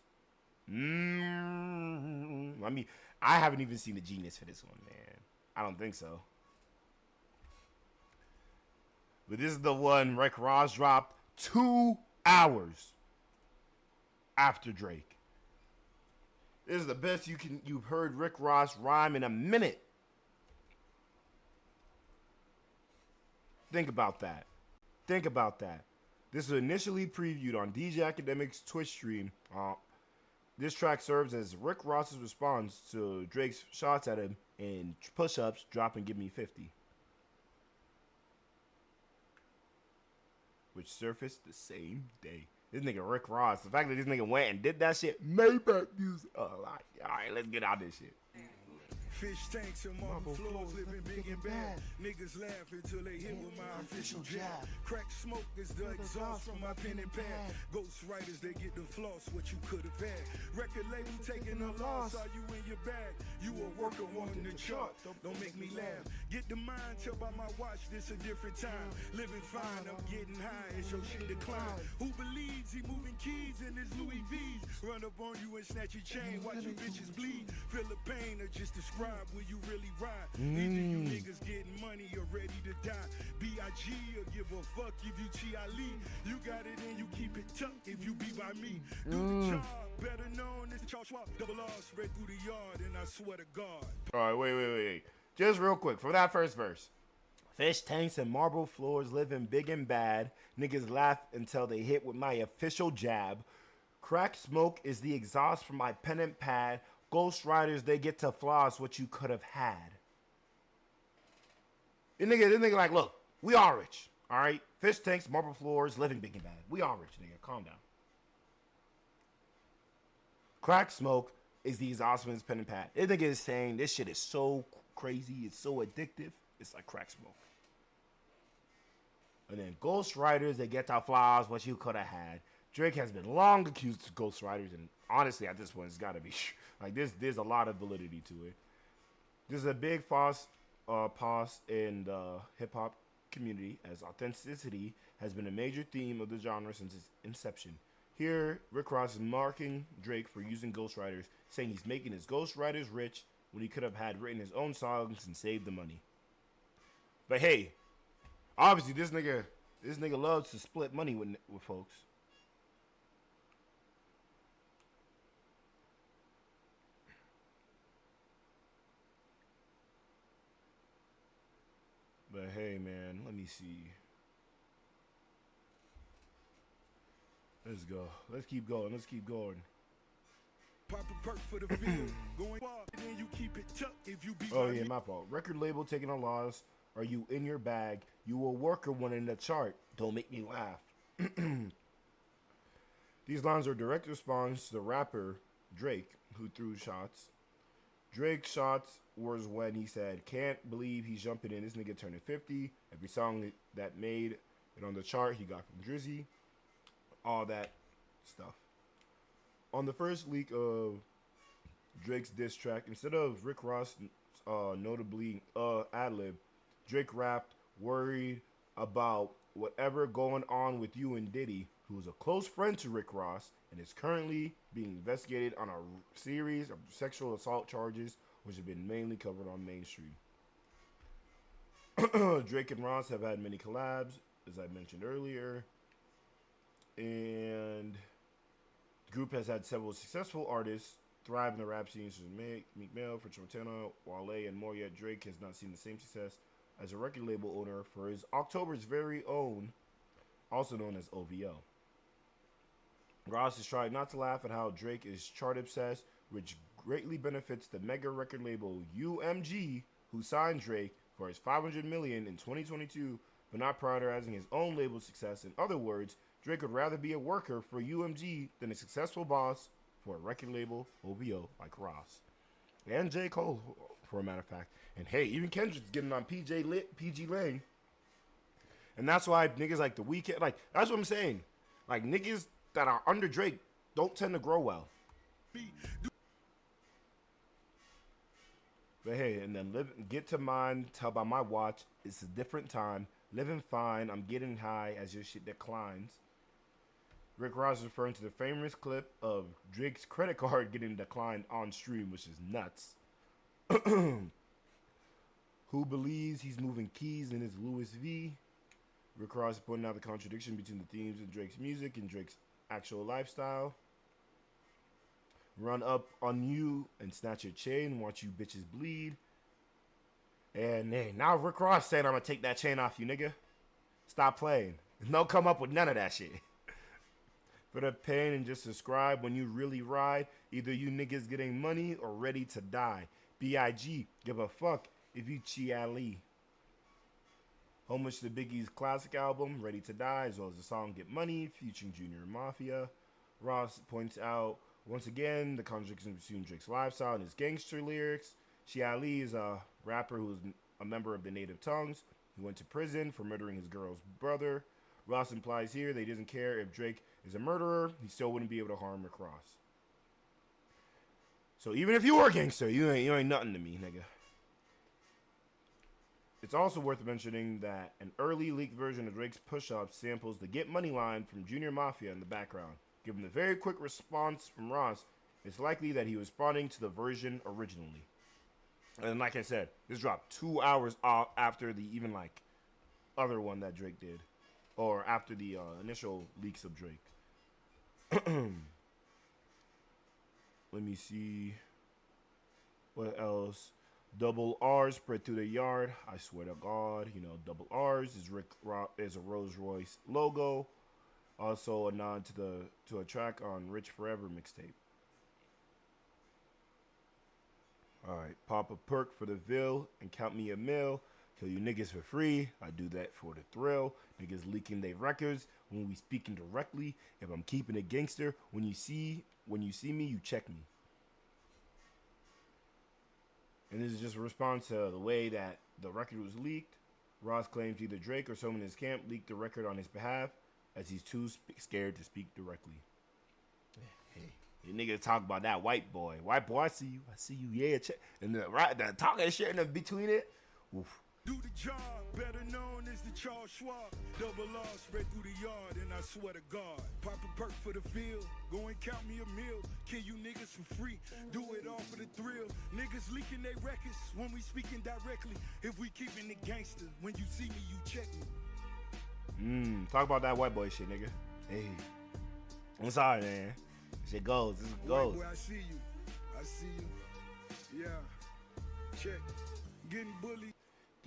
I mean, I haven't even seen the Genius for this one, man. I don't think so. But this is the one Rick Ross dropped 2 hours after Drake. This is the best you've heard Rick Ross rhyme in a minute. Think about that. Think about that. This was initially previewed on DJ Academic's Twitch stream. This track serves as Rick Ross's response to Drake's shots at him in push-ups, drop and give me 50. Which surfaced the same day. This nigga Rick Ross, the fact that this nigga went and did that shit, Maybach music. Alright, let's get out of this shit. Fish tanks and marble floors, living big and bad. Niggas laugh until they hit with my official jab. Crack smoke is the exhaust from my pen and pad. Ghost writers, they get the floss, what you could have had. Record label taking a loss, are you in your bag? You a worker wanting the chart, don't make me laugh. Get the mind, tell by my watch, this a different time. Living fine, I'm getting high, it's your shit decline. Who believes he moving keys in his Louis V's? Run up on you and snatch your chain, watch you bitches bleed. Feel the pain or just describe will you really ride? Either you niggas getting money or ready to die. B.I.G. or give a fuck if you T.I.L.E. You got it and you keep it tucked if you be by me. Do the job, better known as Charles Schwab. Double R spread through the yard and I swear to God. Alright, wait. Just real quick, for that first verse. Fish tanks and marble floors, living big and bad. Niggas laugh until they hit with my official jab. Crack smoke is the exhaust from my pen and pad. Ghost Riders, they get to floss what you could have had. This nigga like, look, we all rich, all right? Fish tanks, marble floors, living big and bad. We all rich, nigga. Calm down. Crack smoke is the exhaust from his pen and pad. This nigga is saying this shit is so crazy, it's so addictive, it's like crack smoke. And then Ghost Riders, they get to floss what you could have had. Drake has been long accused of Ghost Riders, and honestly, at this point, it's got to be like this. There's a lot of validity to it. There's a big pause in the hip hop community, as authenticity has been a major theme of the genre since its inception. Here, Rick Ross is marking Drake for using Ghost Riders, saying he's making his Ghost Riders rich when he could have had written his own songs and saved the money. But hey, obviously, this nigga loves to split money with folks. But hey, man, let me see. Let's go. Let's keep going. Let's keep going. Pop a perk for the field. Going far, then you keep it tucked if you be Oh yeah, my fault. Record label taking a loss. Are you in your bag? You a worker one in the chart. Don't make me laugh. These lines are direct response to the rapper Drake, who threw shots. Drake's shots was when he said, "Can't believe he's jumping in. This nigga turning 50." Every song that made it on the chart, he got from Drizzy. All that stuff. On the first leak of Drake's diss track, instead of Rick Ross notably ad-lib, Drake rapped, "Worried about whatever going on with you and Diddy," who is a close friend to Rick Ross and is currently being investigated on a series of sexual assault charges, which have been mainly covered on mainstream. Drake and Ross have had many collabs, as I mentioned earlier, and the group has had several successful artists thrive in the rap scene, such as Meek Mill, French Montana, Wale, and more. Yet Drake has not seen the same success as a record label owner for his October's very own, also known as OVO. Ross has tried not to laugh at how Drake is chart obsessed, which greatly benefits the mega record label UMG, who signed Drake for his $500 million in 2022, but not prioritizing his own label success. In other words, Drake would rather be a worker for UMG than a successful boss for a record label OVO like Ross and J. Cole, for a matter of fact. And hey, even Kendrick's getting on PG Lane, and that's why niggas like The Weeknd, like that's what I'm saying. Like niggas that are under Drake don't tend to grow well. But hey, and then get to mine, tell by my watch, it's a different time. Living fine, I'm getting high as your shit declines. Rick Ross is referring to the famous clip of Drake's credit card getting declined on stream, which is nuts. Who believes he's moving keys in his Louis V? Rick Ross is pointing out the contradiction between the themes of Drake's music and Drake's actual lifestyle. Run up on you and snatch your chain, watch you bitches bleed. And hey, now Rick Ross saying I'm gonna take that chain off you, nigga. Stop playing. No come up with none of that shit. For the pain and just subscribe when you really ride. Either you niggas getting money or ready to die. B.I.G. Give a fuck if you Chi-Ali. Homage to Biggie's classic album, Ready to Die, as well as the song Get Money, featuring Junior Mafia. Ross points out, once again, the contradiction between Drake's lifestyle and his gangster lyrics. Chi-Ali is a rapper who is a member of the Native Tongues. He went to prison for murdering his girl's brother. Ross implies here that he doesn't care if Drake is a murderer, he still wouldn't be able to harm Rick Ross. So even if you were a gangster, you ain't nothing to me, nigga. It's also worth mentioning that an early leaked version of Drake's push-up samples the Get Money line from Junior Mafia in the background. Given the very quick response from Ross, it's likely that he was responding to the version originally. And like I said, this dropped 2 hours after the even like other one that Drake did, or after the initial leaks of Drake. Let me see what else. Double R spread through the yard. I swear to God, you know, double R's is a Rolls Royce logo. Also a nod to a track on Rich Forever mixtape. Alright, pop a perk for the Ville and count me a mill. Kill you niggas for free. I do that for the thrill. Niggas leaking their records when we speaking directly. If I'm keeping it gangster, when you see me, you check me. And this is just a response to the way that the record was leaked. Ross claims either Drake or someone in his camp leaked the record on his behalf, as he's too scared to speak directly. Hey, you niggas talk about that white boy. White boy, I see you, yeah, check. And the talking shit in the between it. Oof. Do the job, better known as the Charles Schwab. Double R spread through the yard, and I swear to God. Pop a perk for the field, go and count me a meal. Kill you niggas for free, do it all for the thrill. Niggas leaking their records when we speaking directly. If we keeping it gangster, when you see me, you check me. Talk about that white boy shit, nigga. Hey, I'm sorry, man. Shit goes, this goes. White boy, I see you. Yeah, check. Getting bullied.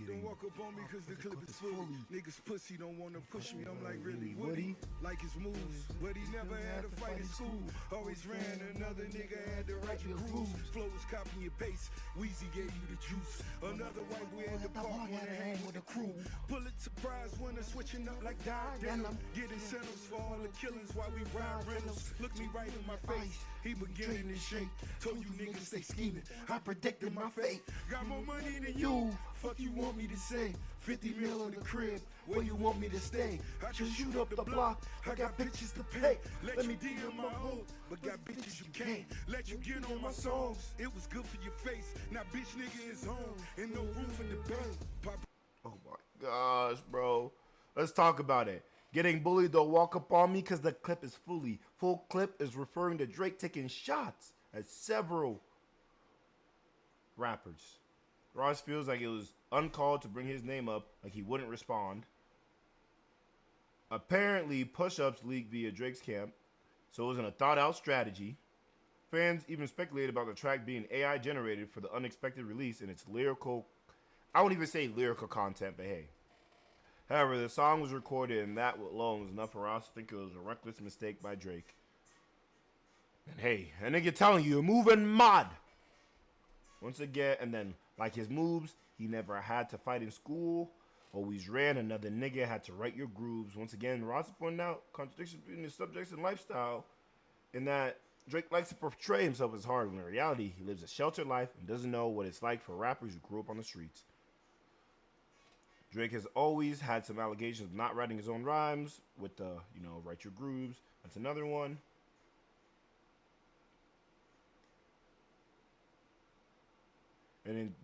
Don't walk up on me cause the clip is fully. Niggas pussy don't wanna push me. I'm like, really, Woody? Like his moves, but he never had a fight in school. Always ran, another nigga had to write your grooves. Flow was copy and paste, Weezy gave you the juice. Another white boy at the park wanna hang with the crew. Pulitzer Prize winner switching up like denim. Get incentives for all the killings while we ride rentals. Look me right in my face, he beginning to shake. Told you niggas stay scheming, I predicted my fate. Got more money than you, fuck you want me to say. 50 mil on the crib, where you want me to stay? I can shoot up the block, I got bitches to pay. Let me DM my hoe, but got bitches you can't. Let you get on my songs, it was good for your face. Now bitch nigga is home, and no room for debate. Oh my gosh, bro. Let's talk about it. Getting bullied, don't walk up on me because the clip is fully. Full clip is referring to Drake taking shots at several rappers. Ross feels like it was uncalled to bring his name up, like he wouldn't respond. Apparently, push-ups leaked via Drake's camp, so it wasn't a thought-out strategy. Fans even speculated about the track being AI generated for the unexpected release in its lyrical, I won't even say lyrical content, but hey. However, the song was recorded and that alone was enough for Ross to think it was a reckless mistake by Drake. And hey, a nigga telling you, you're moving mod. Once again, and then, like his moves, he never had to fight in school. Always ran, another nigga had to write your grooves. Once again, Ross pointed out contradictions between his subjects and lifestyle in that Drake likes to portray himself as hard, when in reality, he lives a sheltered life and doesn't know what it's like for rappers who grew up on the streets. Drake has always had some allegations of not writing his own rhymes with the, write your grooves. That's another one.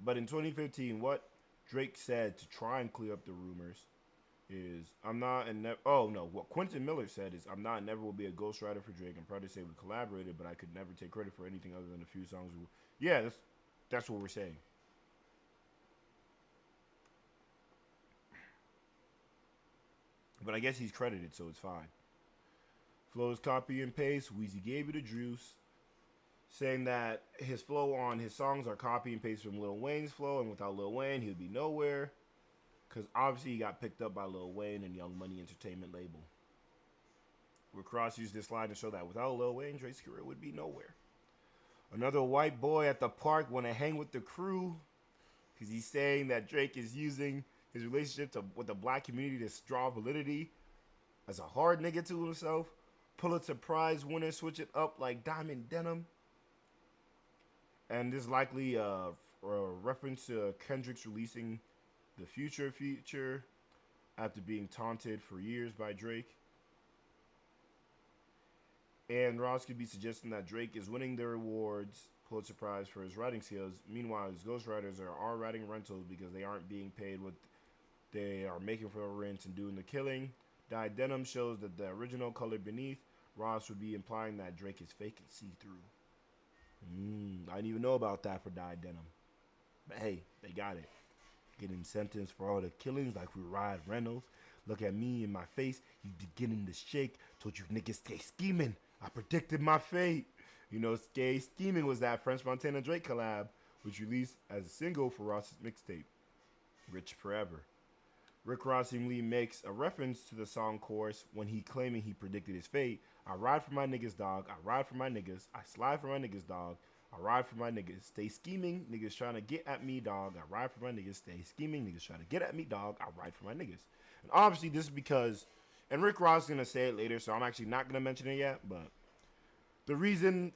But in 2015, what Drake said to try and clear up the rumors is, what Quentin Miller said is, I'm not and never will be a ghostwriter for Drake. I'm proud to say we collaborated, but I could never take credit for anything other than a few songs. Yeah, that's what we're saying. But I guess he's credited, so it's fine. Flow's copy and paste. Weezy gave you the juice, saying that his flow on his songs are copy and paste from Lil Wayne's flow, and without Lil Wayne, he would be nowhere. Because obviously he got picked up by Lil Wayne and Young Money Entertainment label. Rick Ross used this line to show that without Lil Wayne, Drake's career would be nowhere. Another white boy at the park want to hang with the crew because he's saying that Drake is using his relationship with the black community to draw validity as a hard nigga to himself. Pulitzer Prize winner, switch it up like diamond denim. And this is likely a reference to Kendrick's releasing the Future feature after being taunted for years by Drake. And Ross could be suggesting that Drake is winning the rewards, Pulitzer Prize, for his writing skills. Meanwhile, his ghostwriters are writing rentals because they aren't being paid what they are making for rent and doing the killing. Dyed Denim shows that the original color beneath. Ross would be implying that Drake is fake and see-through. I didn't even know about that for Dyed Denim. But hey, they got it. Getting sentenced for all the killings like we ride Reynolds. Look at me in my face. You beginning to shake. Told you niggas stay scheming. I predicted my fate. Stay Scheming was that French Montana Drake collab, which released as a single for Ross's mixtape, Rich Forever. Rick Ross seemingly makes a reference to the song chorus when he claiming he predicted his fate. I ride for my niggas, dog. I ride for my niggas. I slide for my niggas, dog. I ride for my niggas. Stay scheming. Niggas trying to get at me, dog. I ride for my niggas. Stay scheming. Niggas trying to get at me, dog. I ride for my niggas. And obviously this is because, and Rick Ross is going to say it later, so I'm actually not going to mention it yet, but the reason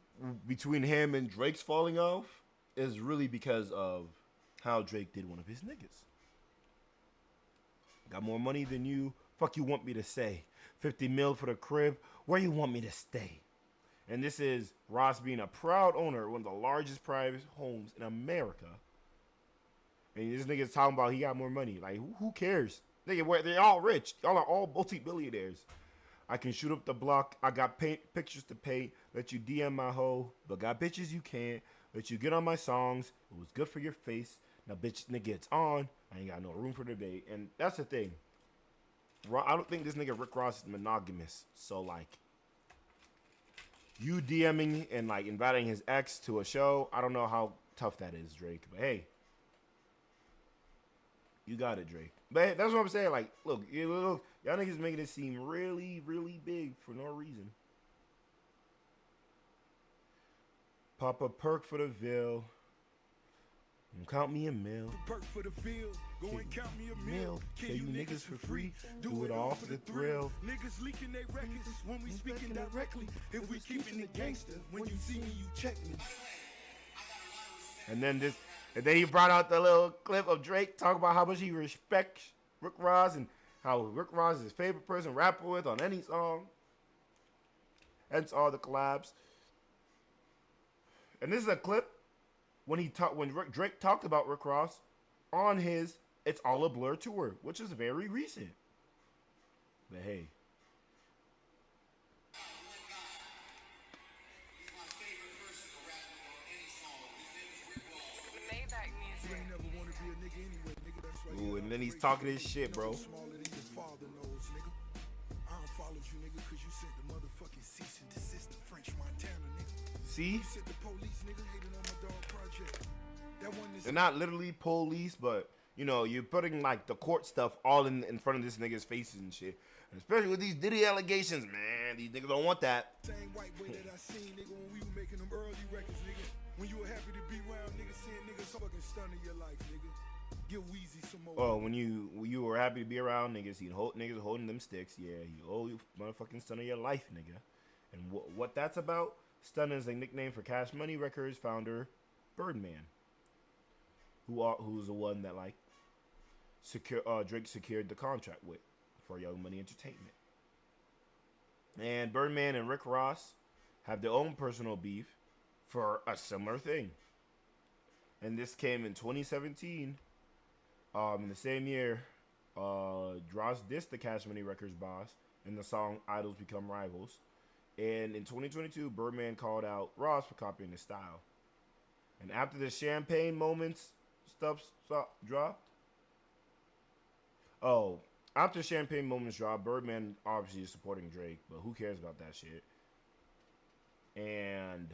between him and Drake's falling off is really because of how Drake did one of his niggas. Got more money than you. Fuck you want me to say. 50 mil for the crib. Where you want me to stay? And this is Ross being a proud owner of one of the largest private homes in America. And this nigga's talking about he got more money. Like, who cares? Nigga, they're all rich. Y'all are all multi-billionaires. I can shoot up the block. I got pictures to paint. Let you DM my hoe. But got bitches you can't. Let you get on my songs. It was good for your face. Now, bitch, nigga, it's on. I ain't got no room for debate. And that's the thing. I don't think this nigga Rick Ross is monogamous. So, like, you DMing and, like, inviting his ex to a show, I don't know how tough that is, Drake. But, hey. You got it, Drake. But that's what I'm saying. Like, look, y'all niggas making it seem really, really big for no reason. Pop a perk for the Ville. Count me a meal. Perk for the field. Go and count me a meal. Kill you niggas for free. Do it all for the thrill. Niggas leaking their records when we speaking directly. If we keeping the gangster, when you see me, you check me. And then he brought out the little clip of Drake talking about how much he respects Rick Ross and how Rick Ross is his favorite person to rap with on any song. Hence all the collabs. And this is a clip when Drake talked about Rick Ross on his It's All a Blur tour, which is very recent. But hey. Ooh, and then he's talking his shit, bro. See? They're not literally police, but you know, you're putting like the court stuff all in front of this nigga's faces and shit. And especially with these Diddy allegations, man. These niggas don't want that. Same white boy that I seen, nigga, when we were making them early records, nigga. When you were happy to be around, nigga, seeing niggas so fucking stunning your life, nigga. Give Weezy some more. Oh, when you were happy to be around niggas, niggas holding them sticks. Yeah, you motherfucking stunning your life, nigga. And what that's about? Stunner is a nickname for Cash Money Records founder Birdman, who's the one that like Drake secured the contract with for Young Money Entertainment. And Birdman and Rick Ross have their own personal beef for a similar thing. And this came in 2017. In the same year, Ross dissed the Cash Money Records boss in the song Idols Become Rivals. And in 2022, Birdman called out Ross for copying his style. And after the Champagne Moments stuff dropped, after Champagne Moments dropped, Birdman obviously is supporting Drake, but who cares about that shit? And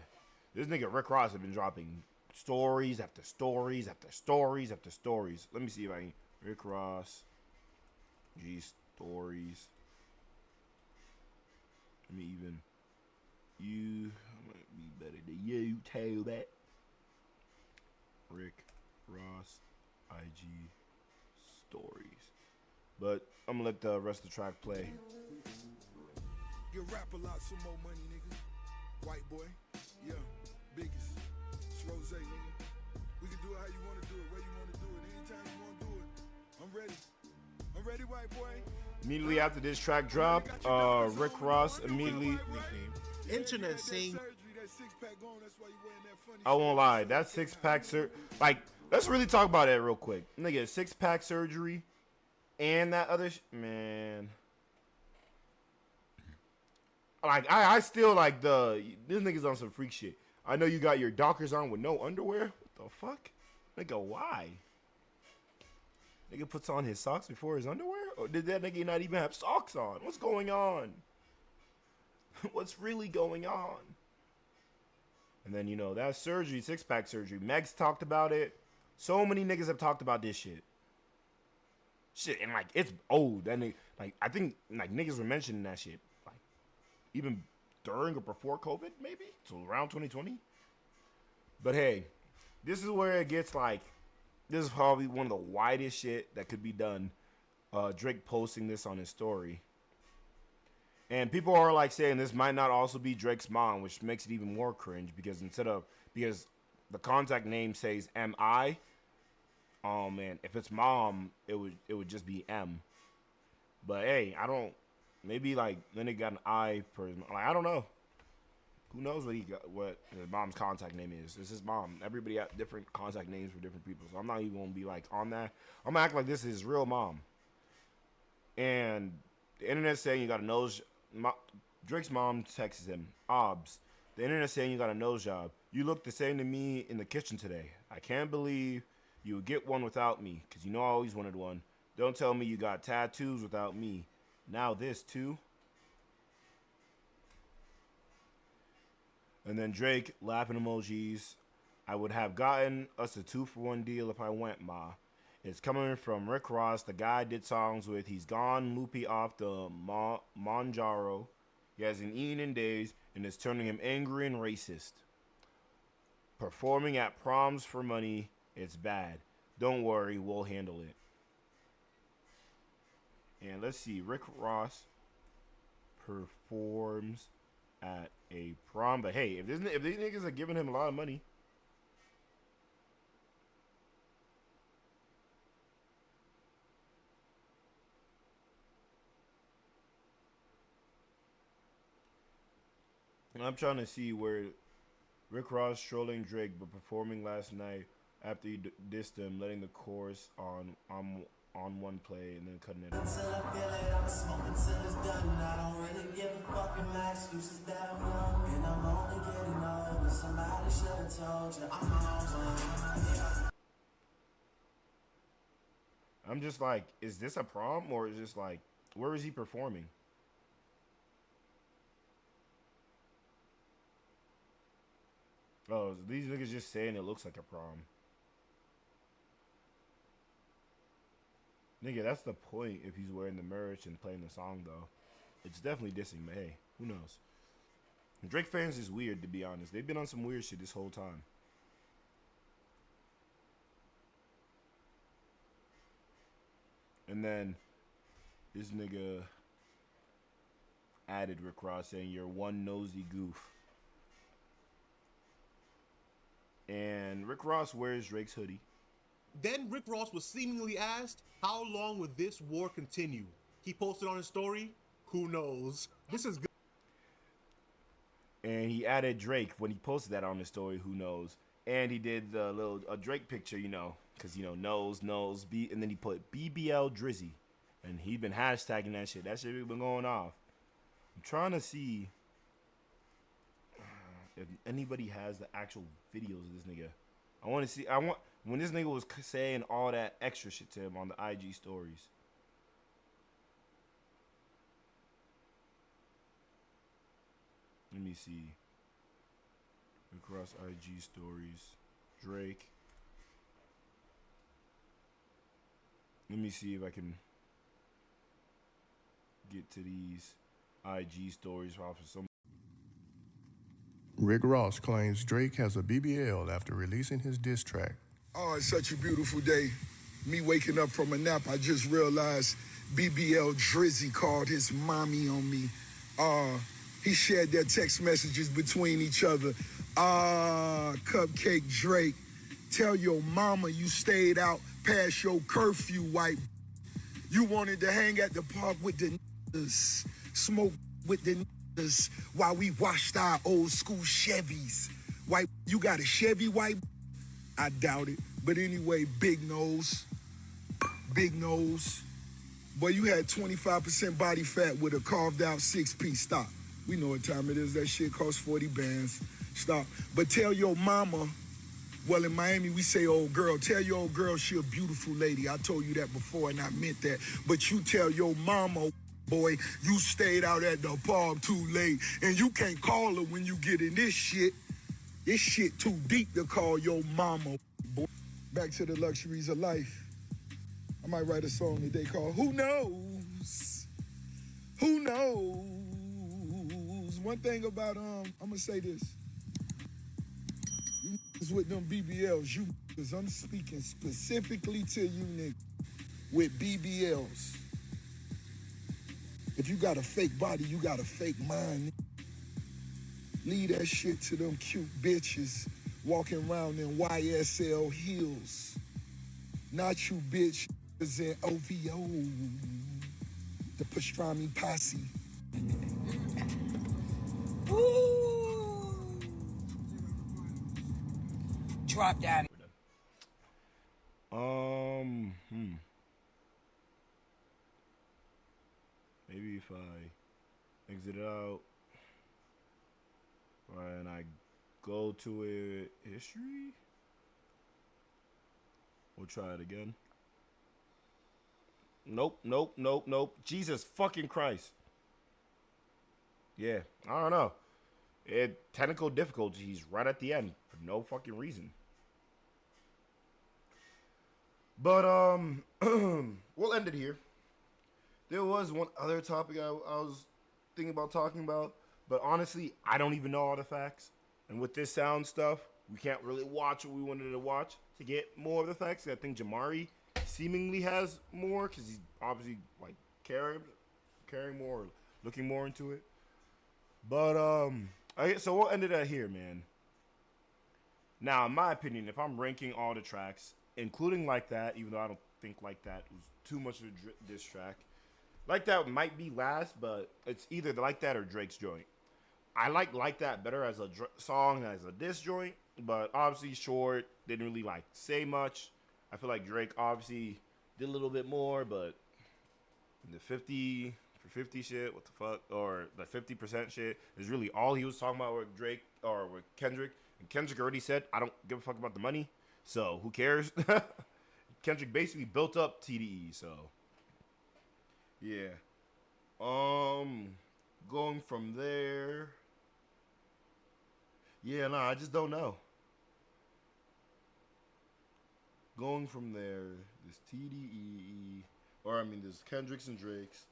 this nigga Rick Ross has been dropping stories after stories after stories after stories. Let me see if I can. Rick Ross, stories. Let me even. I might be better than you. Tell that. Rick Ross, IG stories. But I'm gonna let the rest of the track play. You rap a lot, some more money, nigga. White boy, yeah, biggest. It's Rose, nigga. We can do it how you wanna do it, where you wanna do it, anytime you wanna do it. I'm ready. I'm ready, white boy. Immediately after this track dropped, Rick Ross immediately. Internet scene. I won't lie, that six-pack let's really talk about that real quick. Nigga, six-pack surgery and that other man. Like I still like this nigga's on some freak shit. I know you got your Dockers on with no underwear. What the fuck? Nigga, why? Nigga puts on his socks before his underwear? Or did that nigga not even have socks on? What's going on? What's really going on? And then, you know, that surgery, six-pack surgery, Meg's talked about it. So many niggas have talked about this shit. Shit, and, like, it's old. And, like, I think, like, niggas were mentioning that shit. Like, even during or before COVID, maybe? So, around 2020? But, hey, this is where it gets, like, this is probably one of the widest shit that could be done. Drake posting this on his story. And people are like saying this might not also be Drake's mom, which makes it even more cringe because because the contact name says M.I. Oh man, if it's mom, it would just be M. But hey, maybe like then it got an I for his, like I don't know. Who knows what his mom's contact name is? It's his mom. Everybody got different contact names for different people. So I'm not even gonna be like on that. I'm gonna act like this is his real mom. And the internet saying you got a nose. Drake's mom texts him, "Obs, the internet saying you got a nose job. You look the same to me in the kitchen today. I can't believe you would get one without me, because you know I always wanted one. Don't tell me you got tattoos without me. Now this too." And then Drake, laughing emojis. "I would have gotten us a 2-for-1 deal if I went, ma. It's coming from Rick Ross, the guy I did songs with. He's gone loopy off the Manjaro. He hasn't eaten in days, and it's turning him angry and racist. Performing at proms for money, it's bad. Don't worry, we'll handle it. And let's see, Rick Ross performs at a prom. But hey, if these niggas are giving him a lot of money, I'm trying to see where Rick Ross trolling Drake but performing last night after he dissed him, letting the chorus on one play and then cutting it off. Until I feel it, I'm smoking till it's done. I don't really give a fuck if my excuses that I'm young. And I'm only getting older. Somebody should have told you I'm on. I'm just like, is this a prom or is this like, where is he performing? Oh, these niggas just saying it looks like a prom. Nigga, that's the point if he's wearing the merch and playing the song, though. It's definitely dissing, but hey, who knows? Drake fans is weird, to be honest. They've been on some weird shit this whole time. And then this nigga added Rick Ross saying, "You're one nosy goof." And Rick Ross wears Drake's hoodie. Then Rick Ross was seemingly asked, how long would this war continue? He posted on his story, who knows? This is good. And he added Drake when he posted that on his story, who knows? And he did the little Drake picture, you know, because, you know, knows, and then he put BBL Drizzy. And he'd been hashtagging that shit. That shit been going off. I'm trying to see if anybody has the actual videos of this nigga. I want to see. When this nigga was saying all that extra shit to him on the IG stories. Let me see. Across IG stories, Drake. Let me see if I can get to these IG stories off of some. Rick Ross claims Drake has a BBL after releasing his diss track. Oh, it's such a beautiful day. Me waking up from a nap, I just realized BBL Drizzy called his mommy on me. He shared their text messages between each other. Cupcake Drake, tell your mama you stayed out past your curfew, white. You wanted to hang at the park with the niggas, smoke with the niggas while we washed our old school Chevys. White, you got a Chevy, white? I doubt it. But anyway, big nose. Big nose. Boy, you had 25% body fat with a carved out 6-piece. Stop. We know what time it is. That shit costs 40 bands. Stop. But tell your mama, well, in Miami, we say old girl. Tell your old girl she a beautiful lady. I told you that before, and I meant that. But you tell your mama, boy, you stayed out at the park too late, and you can't call her when you get in this shit. This shit too deep to call your mama, boy. Back to the luxuries of life. I might write a song today called Who Knows? Who knows? One thing about, I'm gonna say this. You niggas with them BBLs, you niggas, I'm speaking specifically to you niggas with BBLs. If you got a fake body, you got a fake mind. Leave that shit to them cute bitches walking around in YSL heels. Not you bitch in OVO. The pastrami posse. Ooh. Drop down. Maybe if I exit out and I go to a history, we'll try it again. Nope. Jesus fucking Christ. Yeah, I don't know. Technical difficulties right at the end for no fucking reason. But we'll end it here. There was one other topic I was thinking about talking about, but honestly, I don't even know all the facts. And with this sound stuff, we can't really watch what we wanted to watch to get more of the facts. I think Jamari seemingly has more because he's obviously like caring more, looking more into it. But so we'll end it at here, man. Now, in my opinion, if I'm ranking all the tracks, including Like That, even though I don't think Like That was too much of a diss track, Like That might be last, but it's either Like That or Drake's joint. I like That better as a song than as a diss joint, but obviously short, didn't really like say much. I feel like Drake obviously did a little bit more, but the 50 for 50 shit, what the fuck, or the 50% shit is really all he was talking about with Drake or with Kendrick. And Kendrick already said, I don't give a fuck about the money, so who cares? Kendrick basically built up TDE, so yeah. Going from there, yeah, I just don't know. Going from there, this TDE, or I mean, there's Kendrick's and Drake's.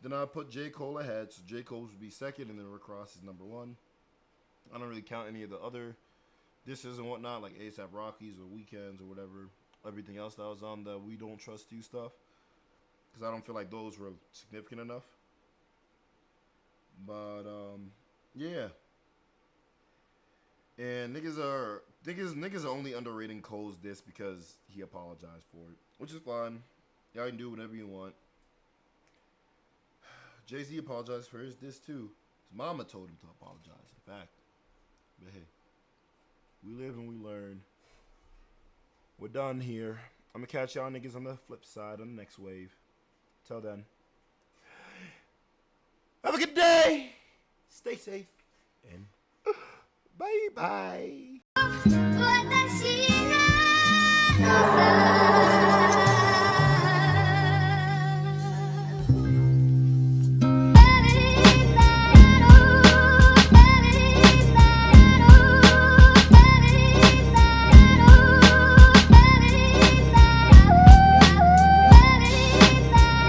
Then I put J. Cole ahead, so J. Cole would be second, and then Rick Ross is number one. I don't really count any of the other disses and whatnot, like A$AP Rockies or Weekends or whatever. Everything else that was on the We Don't Trust You stuff, because I don't feel like those were significant enough. But yeah. And niggas are only underrating Cole's diss because he apologized for it, which is fine. Y'all can do whatever you want. Jay-Z apologized for his diss too. His mama told him to apologize, in fact. But hey, we live and we learn. We're done here. I'm gonna catch y'all niggas on the flip side on the next wave. Till then, have a good day. Stay safe and bye bye.